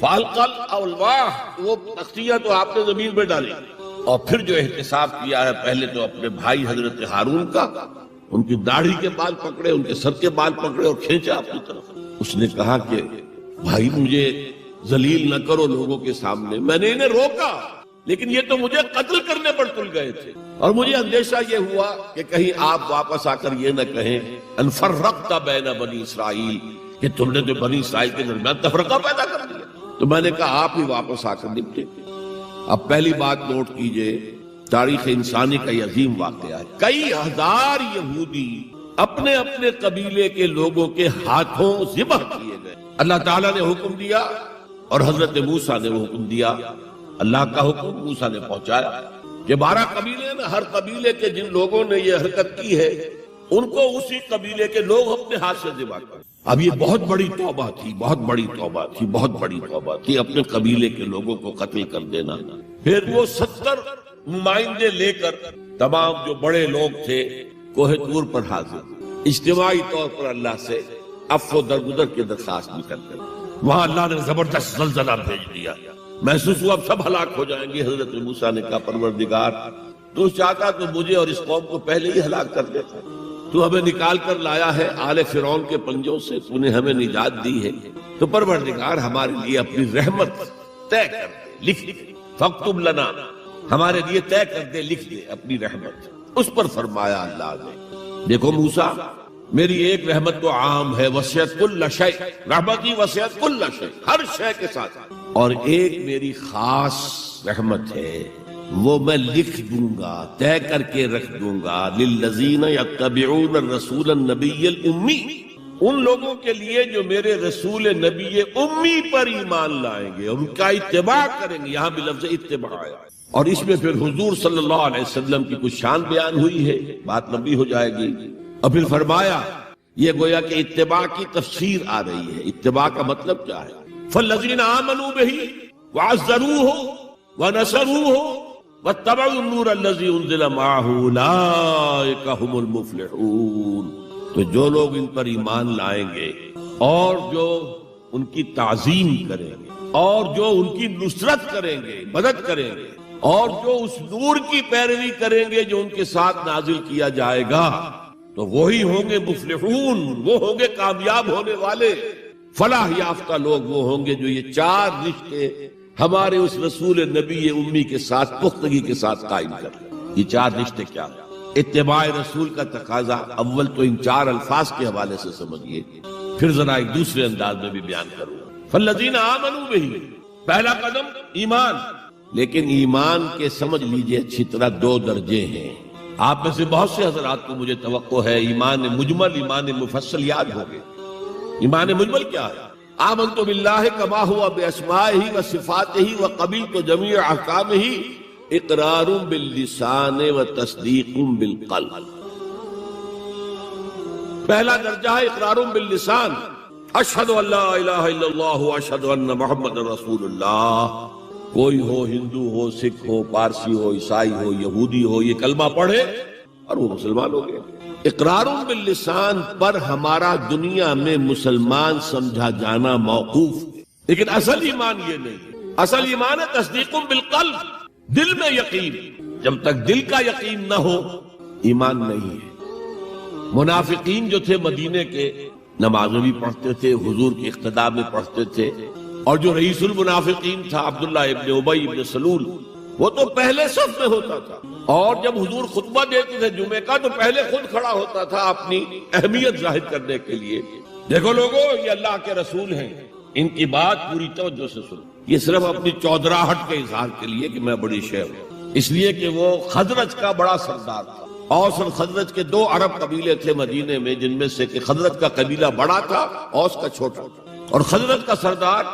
فالقل الواح، وہ تختیاں تو آپ نے زمین میں ڈالی، اور پھر جو احتساب کیا ہے، پہلے تو اپنے بھائی حضرت ہارون کا، ان کی داڑھی کے بال پکڑے، ان کے سر کے بال پکڑے اور کھینچا اپنی طرف۔ اس نے کہا کہ بھائی مجھے ذلیل نہ کرو لوگوں کے سامنے، میں نے انہیں روکا لیکن یہ تو مجھے قتل کرنے پر تل گئے تھے، اور مجھے اندیشہ یہ ہوا کہ کہیں آپ واپس آ کر یہ نہ کہیں ان فرقت بین بنی اسرائیل، کہ تم نے تو بنی اسرائیل کے درمیان تفرقہ پیدا کر دیا۔ تو میں نے کہا آپ ہی واپس آ کر نپٹے۔ اب پہلی بات نوٹ کیجئے، تاریخ انسانی کا یہ عظیم واقعہ ہے، کئی ہزار یہودی اپنے اپنے قبیلے کے لوگوں کے ہاتھوں ذبح کیے گئے۔ اللہ تعالیٰ نے حکم دیا اور حضرت موسیٰ نے وہ حکم دیا، اللہ کا حکم موسیٰ نے پہنچایا کہ 12 قبیلے میں ہر قبیلے کے جن لوگوں نے یہ حرکت کی ہے ان کو اسی قبیلے کے لوگ اپنے ہاتھ سے ذبح کریں۔ اب یہ بہت بڑی توبہ تھی، بہت بڑی توبہ تھی، بہت بڑی توبہ تھی، اپنے قبیلے کے لوگوں کو قتل کر دینا۔ پھر وہ 70 نمائندے لے کر تمام جو بڑے لوگ تھے کوہ طور پر حاضر، اجتماعی طور پر اللہ سے عفو و درگزر کی درخواست بھی کرتے۔ وہاں اللہ نے زبردست زلزلہ بھیج دیا، محسوس ہوا اب سب ہلاک ہو جائیں گے۔ حضرت موسیٰ نے کہا پروردگار تو چاہتا تو مجھے اور اس قوم کو پہلے ہی ہلاک کر دیتا، تو ہمیں نکال کر لایا ہے آل فرعون کے پنجوں سے، تو نے ہمیں نجات دی ہے، تو پروردگار ہمارے لیے اپنی رحمت طے کر دے، لکھ دے، فاکتب لنا، ہمارے لیے طے کر دے، لکھ دے اپنی رحمت۔ اس پر فرمایا اللہ نے، دیکھو موسیٰ میری ایک رحمت تو عام ہے، وسعت کل شیء، رحمتی وسعت کل شیء، ہر شے کے ساتھ، اور ایک میری خاص رحمت ہے، وہ میں لکھ دوں گا، طے کر کے رکھ دوں گا، للذین یتبعون الرسول النبی الامی، ان لوگوں کے لیے جو میرے رسول نبی امی پر ایمان لائیں گے، ان کا اتباع کریں گے، یہاں بھی لفظ اتباع آیا، اور اس میں پھر حضور صلی اللہ علیہ وسلم کی کچھ شان بیان ہوئی ہے، بات لمبی ہو جائے گی، اور پھر فرمایا یہ گویا کہ اتباع کی تفسیر آ رہی ہے، اتباع کا مطلب کیا ہے؟ فالذین آمنوا بہ وعزروہ ونصروہ واتبعوا النور الذی انزل معہ اولئک هم المفلحون، تو جو لوگ ان پر ایمان لائیں گے اور جو ان کی تعظیم کریں گے اور جو ان کی نصرت کریں گے، مدد کریں گے، اور جو اس نور کی پیروی کریں گے جو ان کے ساتھ نازل کیا جائے گا، تو وہی ہوں گے مفلحون، وہ ہوں گے کامیاب ہونے والے، فلاح یافتہ لوگ وہ ہوں گے جو یہ چار رشتے ہمارے اس رسول نبی امی کے ساتھ پختگی کے ساتھ قائم کر لیں۔ یہ چار رشتے کیا ہیں؟ اتباع رسول کا تقاضا اول تو ان چار الفاظ کے حوالے سے سمجھیے، پھر ذرا ایک دوسرے انداز میں بھی بیان کروں گا۔ فالذین آمنوا بہ، پہلا قدم ایمان، لیکن ایمان کے سمجھ لیجئے اچھی طرح دو درجے ہیں۔ آپ میں سے بہت سے حضرات کو مجھے توقع ہے ایمان مجمل، ایمان مفصل یاد ہوگے۔ ایمان مجمل کیا ہے؟ آمنت باللہ کما ہوا باسمائہ و صفاتہ و قبلت جمیع احکامہ اقرار باللسان و تصدیق بالقلب۔ پہلا درجہ ہے اقرار باللسان، اشہد ان لا الہ الا اللہ و اشہد ان محمد رسول اللہ۔ کوئی ہو، ہندو ہو، سکھ ہو، پارسی ہو، عیسائی ہو، یہودی ہو، یہ کلمہ پڑھے اور وہ مسلمان ہو گئے۔ اقرار باللسان پر ہمارا دنیا میں مسلمان سمجھا جانا موقوف ہے، لیکن اصل ایمان یہ نہیں، اصل ایمان ہے تصدیق بالقلب، دل میں یقین۔ جب تک دل کا یقین نہ ہو ایمان نہیں ہے۔ منافقین جو تھے مدینے کے، نمازیں بھی پڑھتے تھے، حضور کی اقتداء میں پڑھتے تھے، اور جو رئیس المنافقین تھا عبداللہ ابن ابی ابن سلول، وہ تو پہلے صف میں ہوتا تھا، اور جب حضور خطبہ دیتے تھے جمعے کا تو پہلے خود کھڑا ہوتا تھا اپنی اہمیت ظاہر کرنے کے لیے۔ دیکھو لوگو، یہ اللہ کے رسول ہیں، ان کی بات پوری توجہ سے سنو۔ یہ صرف اپنی چودراہٹ کے اظہار کے لیے کہ میں بڑی شیخ ہوں، اس لیے کہ وہ خزرج کا بڑا سردار تھا۔ اوس اور خزرج کے دو عرب قبیلے تھے مدینے میں، جن میں سے کہ خزرج کا قبیلہ بڑا تھا، اوس کا چھوٹا تھا، اور خزرج کا سردار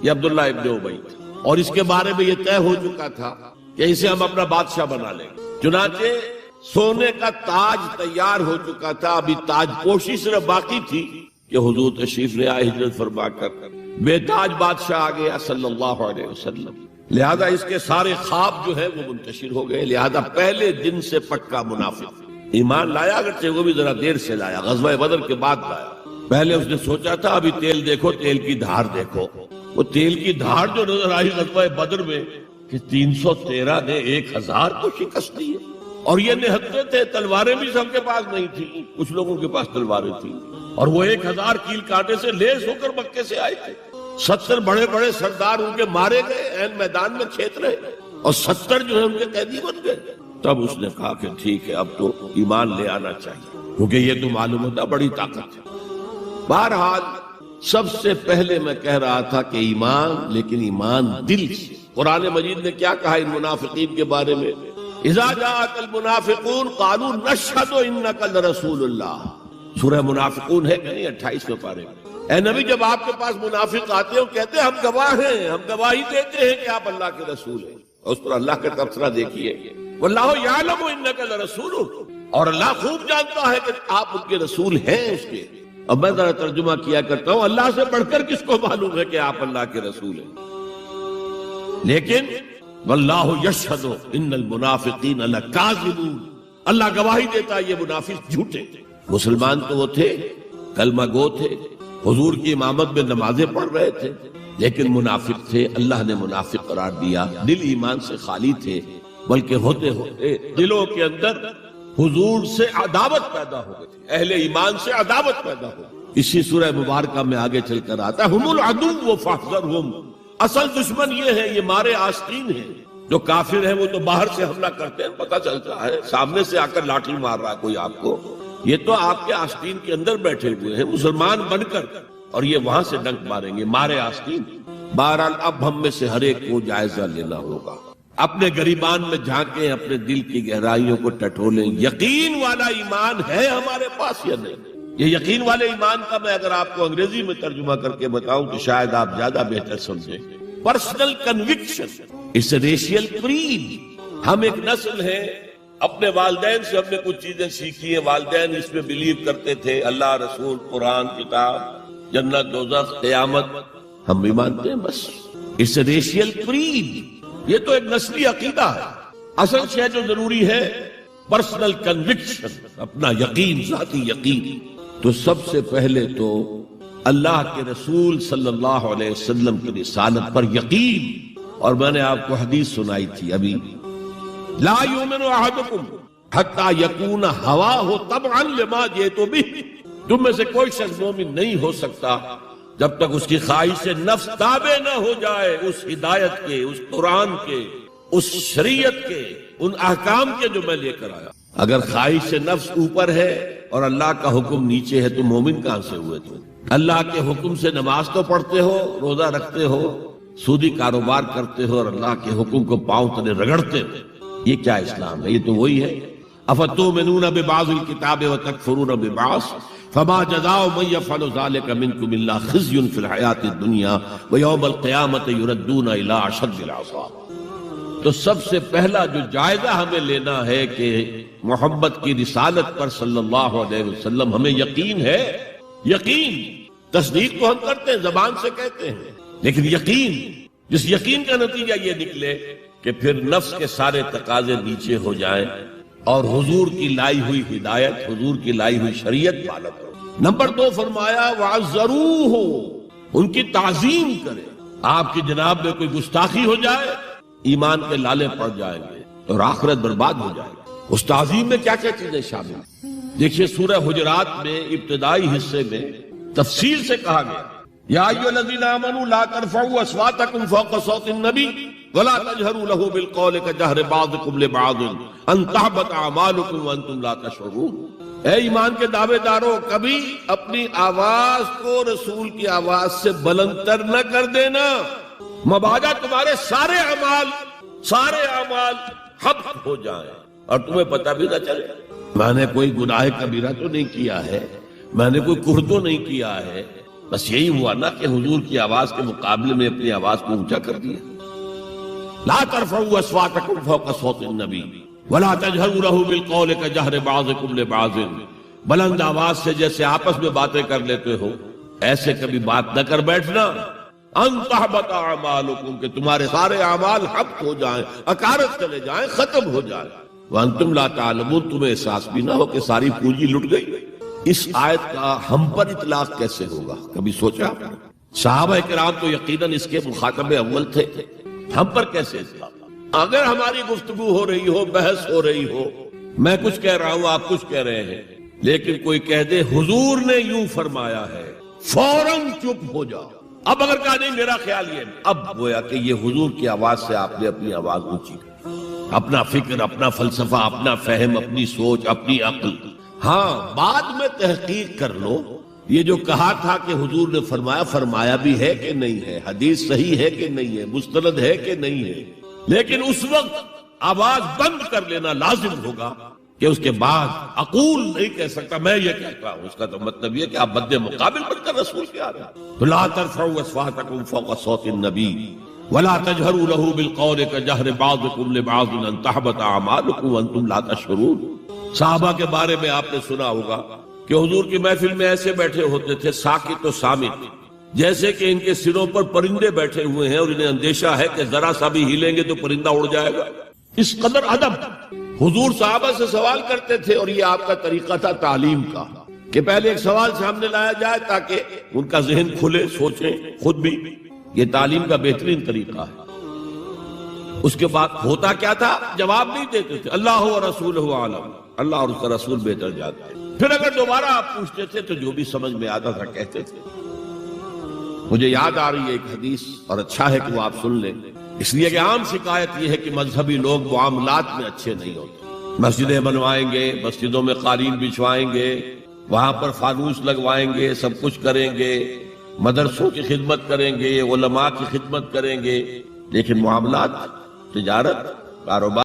یہ عبداللہ ابن ابی تھا، اور اس کے بارے میں یہ طے ہو چکا تھا کہ اسے ہم اپنا بادشاہ بنا لیں۔ چنانچہ سونے کا تاج تیار ہو چکا تھا، ابھی تاج پوشی صرف باقی تھی کہ حضور تشریف لے آئے ہجرت فرما کر، بے تاج بادشاہ آ گیا صلی اللہ علیہ وسلم۔ لہذا اس کے سارے خواب جو ہے وہ منتشر ہو گئے، لہذا پہلے دن سے پکا منافق ایمان لایا، اگرچہ وہ بھی ذرا دیر سے لایا، غزوہ بدر کے بعد لایا۔ پہلے اس نے سوچا تھا ابھی تیل دیکھو، تیل کی دھار دیکھو، وہ تیل کی دھار جو نظر آئی غزوہ بدر میں کہ 313 نے 1000 کو شکست دی ہے، اور یہ نہتے تھے، تلواریں بھی سب کے پاس نہیں تھی، کچھ لوگوں کے پاس تلواریں تھیں، اور وہ 1000 کیل کانٹے سے لیس ہو کر مکے سے آئے تھے۔ 70 بڑے بڑے سردار ان کے مارے گئے، عین میدان میں کھیت رہے، اور 70 جو ہے ان کے قیدی بن گئے۔ تب اس نے کہا کہ ٹھیک ہے، اب تو ایمان لے آنا چاہیے، کیونکہ یہ تو معلوم ہوتا بڑی طاقت ہے۔ بہرحال سب سے پہلے میں کہہ رہا تھا کہ ایمان، لیکن ایمان دل سے۔ قرآن مجید نے کیا کہا ان منافقین کے بارے میں؟ اذا جاءک المنافقون قالوا نشہد انک لرسول اللہ۔ سورہ منافقون ہے کہ نہیں 28ویں پارے میں؟ اے نبی، جب آپ کے پاس منافق آتے ہیں کہتے ہیں ہم گواہ ہیں، ہم گواہی دیتے ہیں کہ آپ اللہ کے رسول ہیں، اور اس پر اللہ کا تبصرہ دیکھیے، واللہ یعلم انک لرسول، اور اللہ خوب جانتا ہے کہ آپ ان کے رسول ہیں اس کے۔ اب میں ذرا ترجمہ کیا کرتا ہوں، اللہ سے بڑھ کر کس کو معلوم ہے کہ آپ اللہ کے رسول ہیں؟ لیکن واللہ یشہد ان المنافقین لکاذبون، اللہ گواہی دیتا ہے یہ منافق جھوٹے تھے۔ مسلمان تو وہ تھے، کلمہ گو تھے، حضور کی امامت میں نمازیں پڑھ رہے تھے، لیکن منافق تھے، اللہ نے منافق قرار دیا، دل ایمان سے خالی تھے، بلکہ ہوتے ہوتے دلوں کے اندر حضور سے عداوت پیدا ہو گئی، اہل ایمان سے عداوت پیدا ہو گئی۔ اسی سورہ مبارکہ میں آگے چل کر آتا ہے ہم العدو فاحذرہم، اصل دشمن یہ ہے، یہ مارے آستین ہیں۔ جو کافر ہیں وہ تو باہر سے حملہ کرتے ہیں، پتہ چلتا ہے، سامنے سے آ کر لاٹھی مار رہا ہے کوئی آپ کو، یہ تو آپ کے آستین کے اندر بیٹھے ہوئے ہیں مسلمان بن کر، اور یہ وہاں سے ڈنک ماریں گے، مارے آستین۔ بہرحال اب ہم میں سے ہر ایک کو جائزہ لینا ہوگا، اپنے گریبان میں جھانکیں، اپنے دل کی گہرائیوں کو ٹٹولیں، یقین والا ایمان ہے ہمارے پاس یا نہیں؟ یہ یقین والے ایمان کا میں اگر آپ کو انگریزی میں ترجمہ کر کے بتاؤں تو شاید آپ زیادہ بہتر سمجھیں۔ پرسنل کنوکشن، اس ریشیل کریڈ۔ ہم ایک نسل ہے، اپنے والدین سے ہم نے کچھ چیزیں سیکھی ہیں، والدین اس میں بلیو کرتے تھے، اللہ، رسول، قرآن، کتاب، جنت، دوزخ، قیامت، ہم بھی مانتے ہیں، بس۔ اس ریشیل کریڈ، یہ تو ایک نسلی عقیدہ ہے۔ اصل شے جو ضروری ہے پرسنل کنوکشن، اپنا یقین، ذاتی یقین۔ تو سب سے پہلے تو اللہ کے رسول صلی اللہ علیہ وسلم کی رسالت پر یقین۔ اور میں نے آپ کو حدیث سنائی تھی ابھی، لا یؤمن احدکم حتی یکون ہواہ تبعا لما جئت بہ، تم میں سے کوئی شخص مومن نہیں ہو سکتا جب تک اس کی خواہش نفس تابع نہ ہو جائے اس ہدایت کے، اس قرآن کے، اس شریعت کے، ان احکام کے جو میں لے کر آیا۔ اگر خواہش نفس اوپر ہے اور اللہ کا حکم نیچے ہے تو مومن کہاں سے ہوئے تم؟ اللہ کے حکم سے نماز تو پڑھتے ہو، روزہ رکھتے ہو، سودی کاروبار کرتے ہو، اور اللہ کے حکم کو پاؤں تلے رگڑتے ہو، یہ کیا اسلام ہے؟ یہ تو وہی ہے، افتؤمنون ببعض الکتاب وتکفرون ببعض فما جزاء من يفعل ذلك منكم الا خزي في الحیاة الدنیا ويوم القیامة يردون الى اشد العذاب۔ تو سب سے پہلا جو جائزہ ہمیں لینا ہے کہ محمد کی رسالت پر صلی اللہ علیہ وسلم ہمیں یقین ہے۔ یقین، تصدیق تو ہم کرتے ہیں، زبان سے کہتے ہیں، لیکن یقین، جس یقین کا نتیجہ یہ نکلے کہ پھر نفس کے سارے تقاضے نیچے ہو جائیں اور حضور کی لائی ہوئی ہدایت، حضور کی لائی ہوئی شریعت پالو کرو۔ نمبر 2 فرمایا وَعَزَّرُوهُ، ان کی تعظیم کرے۔ آپ کی جناب میں کوئی گستاخی ہو جائے، ایمان کے لالے پڑ جائیں گے اور آخرت برباد ہو جائے گا۔ اس تعظیم میں کیا کیا چیزیں شامل ہیں؟ دیکھیے سورہ حجرات میں ابتدائی حصے میں تفصیل سے کہا گیا، یا ایھا الذین آمنوا لا ترفعوا اصواتکم فوق صوت النبی ولا تجهروا له بالقول كجهر بعضكم لبعض ان تحبط اعمالكم وانتم لا تشعرون۔ اے ایمان کے دعوے دارو، کبھی اپنی آواز کو رسول کی آواز سے بلند تر نہ کر دینا، مبادا تمہارے سارے اعمال حبط ہو جائیں اور تمہیں پتہ بھی نہ چلے۔ میں نے کوئی گناہ کبیرہ تو نہیں کیا ہے، میں نے کوئی کفر تو نہیں کیا ہے، بس یہی ہوا نا کہ حضور کی آواز کے مقابلے میں اپنی آواز کو اونچا کر دیا۔ لا ترفعوا اصواتکم فوق صوت النبی ولا تجهروا له بالقول كجهر بعضكم لبعض، بلند آواز سے جیسے آپس میں باتیں کر لیتے ہو ایسے کبھی بات نہ کر بیٹھنا، ان تحبط اعمالکم، کہ تمہارے سارے اعمال حبط ہو جائیں، اکارت چلے جائیں، ختم ہو جائیں، وانتم لا تعلمون، تمہیں احساس بھی نہ ہو کہ ساری پونجی لٹ گئی۔ اس آیت کا ہم پر اطلاق کیسے ہوگا؟ کبھی سوچا؟ صحابہ کرام تو یقیناً اس کے مخاطب اول تھے، ہم پر کیسے اطلاق؟ اگر ہماری گفتگو ہو رہی ہو، بحث ہو رہی ہو، میں کچھ کہہ رہا ہوں، آپ کچھ کہہ رہے ہیں، لیکن کوئی کہہ دے حضور نے یوں فرمایا ہے، فوراً چپ ہو جاؤ۔ اب اگر کہا نہیں میرا خیال یہ نہیں، اب گویا کہ یہ حضور کی آواز سے آپ نے اپنی آواز اونچی کی، اپنا فکر، اپنا فلسفہ، اپنا فہم، اپنی سوچ، اپنی عقل۔ ہاں بعد میں تحقیق کر لو، یہ جو کہا تھا کہ حضور نے فرمایا، فرمایا بھی ہے کہ نہیں ہے، حدیث صحیح ہے کہ نہیں ہے، مستند ہے کہ نہیں ہے، لیکن اس وقت آواز بند کر لینا لازم ہوگا کہ اس کے بعد اقول نہیں کہہ سکتا میں یہ کہتا ہوں، اس کا تو مطلب یہ کہ آپ مد مقابل بن کر رسول کے آ رہے ہیں۔ تو لا ترفعوا اصواتکم فوق صوت النبی ولا تجهروا له بالقول كجهر بعضكم لبعض ان تحبط اعمالكم وانتم لا تشعرون۔ صحابہ کے بارے میں آپ نے سنا ہوگا کہ حضور کی محفل میں ایسے بیٹھے ہوتے تھے ساکت و صامت، جیسے کہ ان کے سروں پر پرندے بیٹھے ہوئے ہیں اور انہیں اندیشہ ہے کہ ذرا سا بھی ہلیں گے تو پرندہ اڑ جائے گا۔ اس قدر ادب حضور صحابہ سے سوال کرتے تھے، اور یہ آپ کا طریقہ تھا تعلیم کا کہ پہلے ایک سوال سامنے لایا جائے تاکہ ان کا ذہن کھلے، سوچیں خود بھی۔ یہ تعلیم کا بہترین طریقہ ہے۔ اس کے بعد ہوتا کیا تھا؟ جواب نہیں دیتے تھے، اللہ و رسولہ عالم، اللہ اور اس کا رسول بہتر جانتے۔ پھر اگر دوبارہ آپ پوچھتے تھے تو جو بھی سمجھ میں آتا تھا کہتے تھے۔ مجھے یاد آ رہی ہے ایک حدیث، اور اچھا ہے کہ وہ آپ سن لیں، اس لیے کہ عام شکایت یہ ہے کہ مذہبی لوگ معاملات میں اچھے نہیں ہوتے۔ مسجدیں بنوائیں گے، مسجدوں میں قالین بچھوائیں گے، وہاں پر فانوس لگوائیں گے، سب کچھ کریں گے، مدرسوں کی خدمت کریں گے، علماء کی خدمت کریں گے، لیکن معاملات، تجارت، کاروبار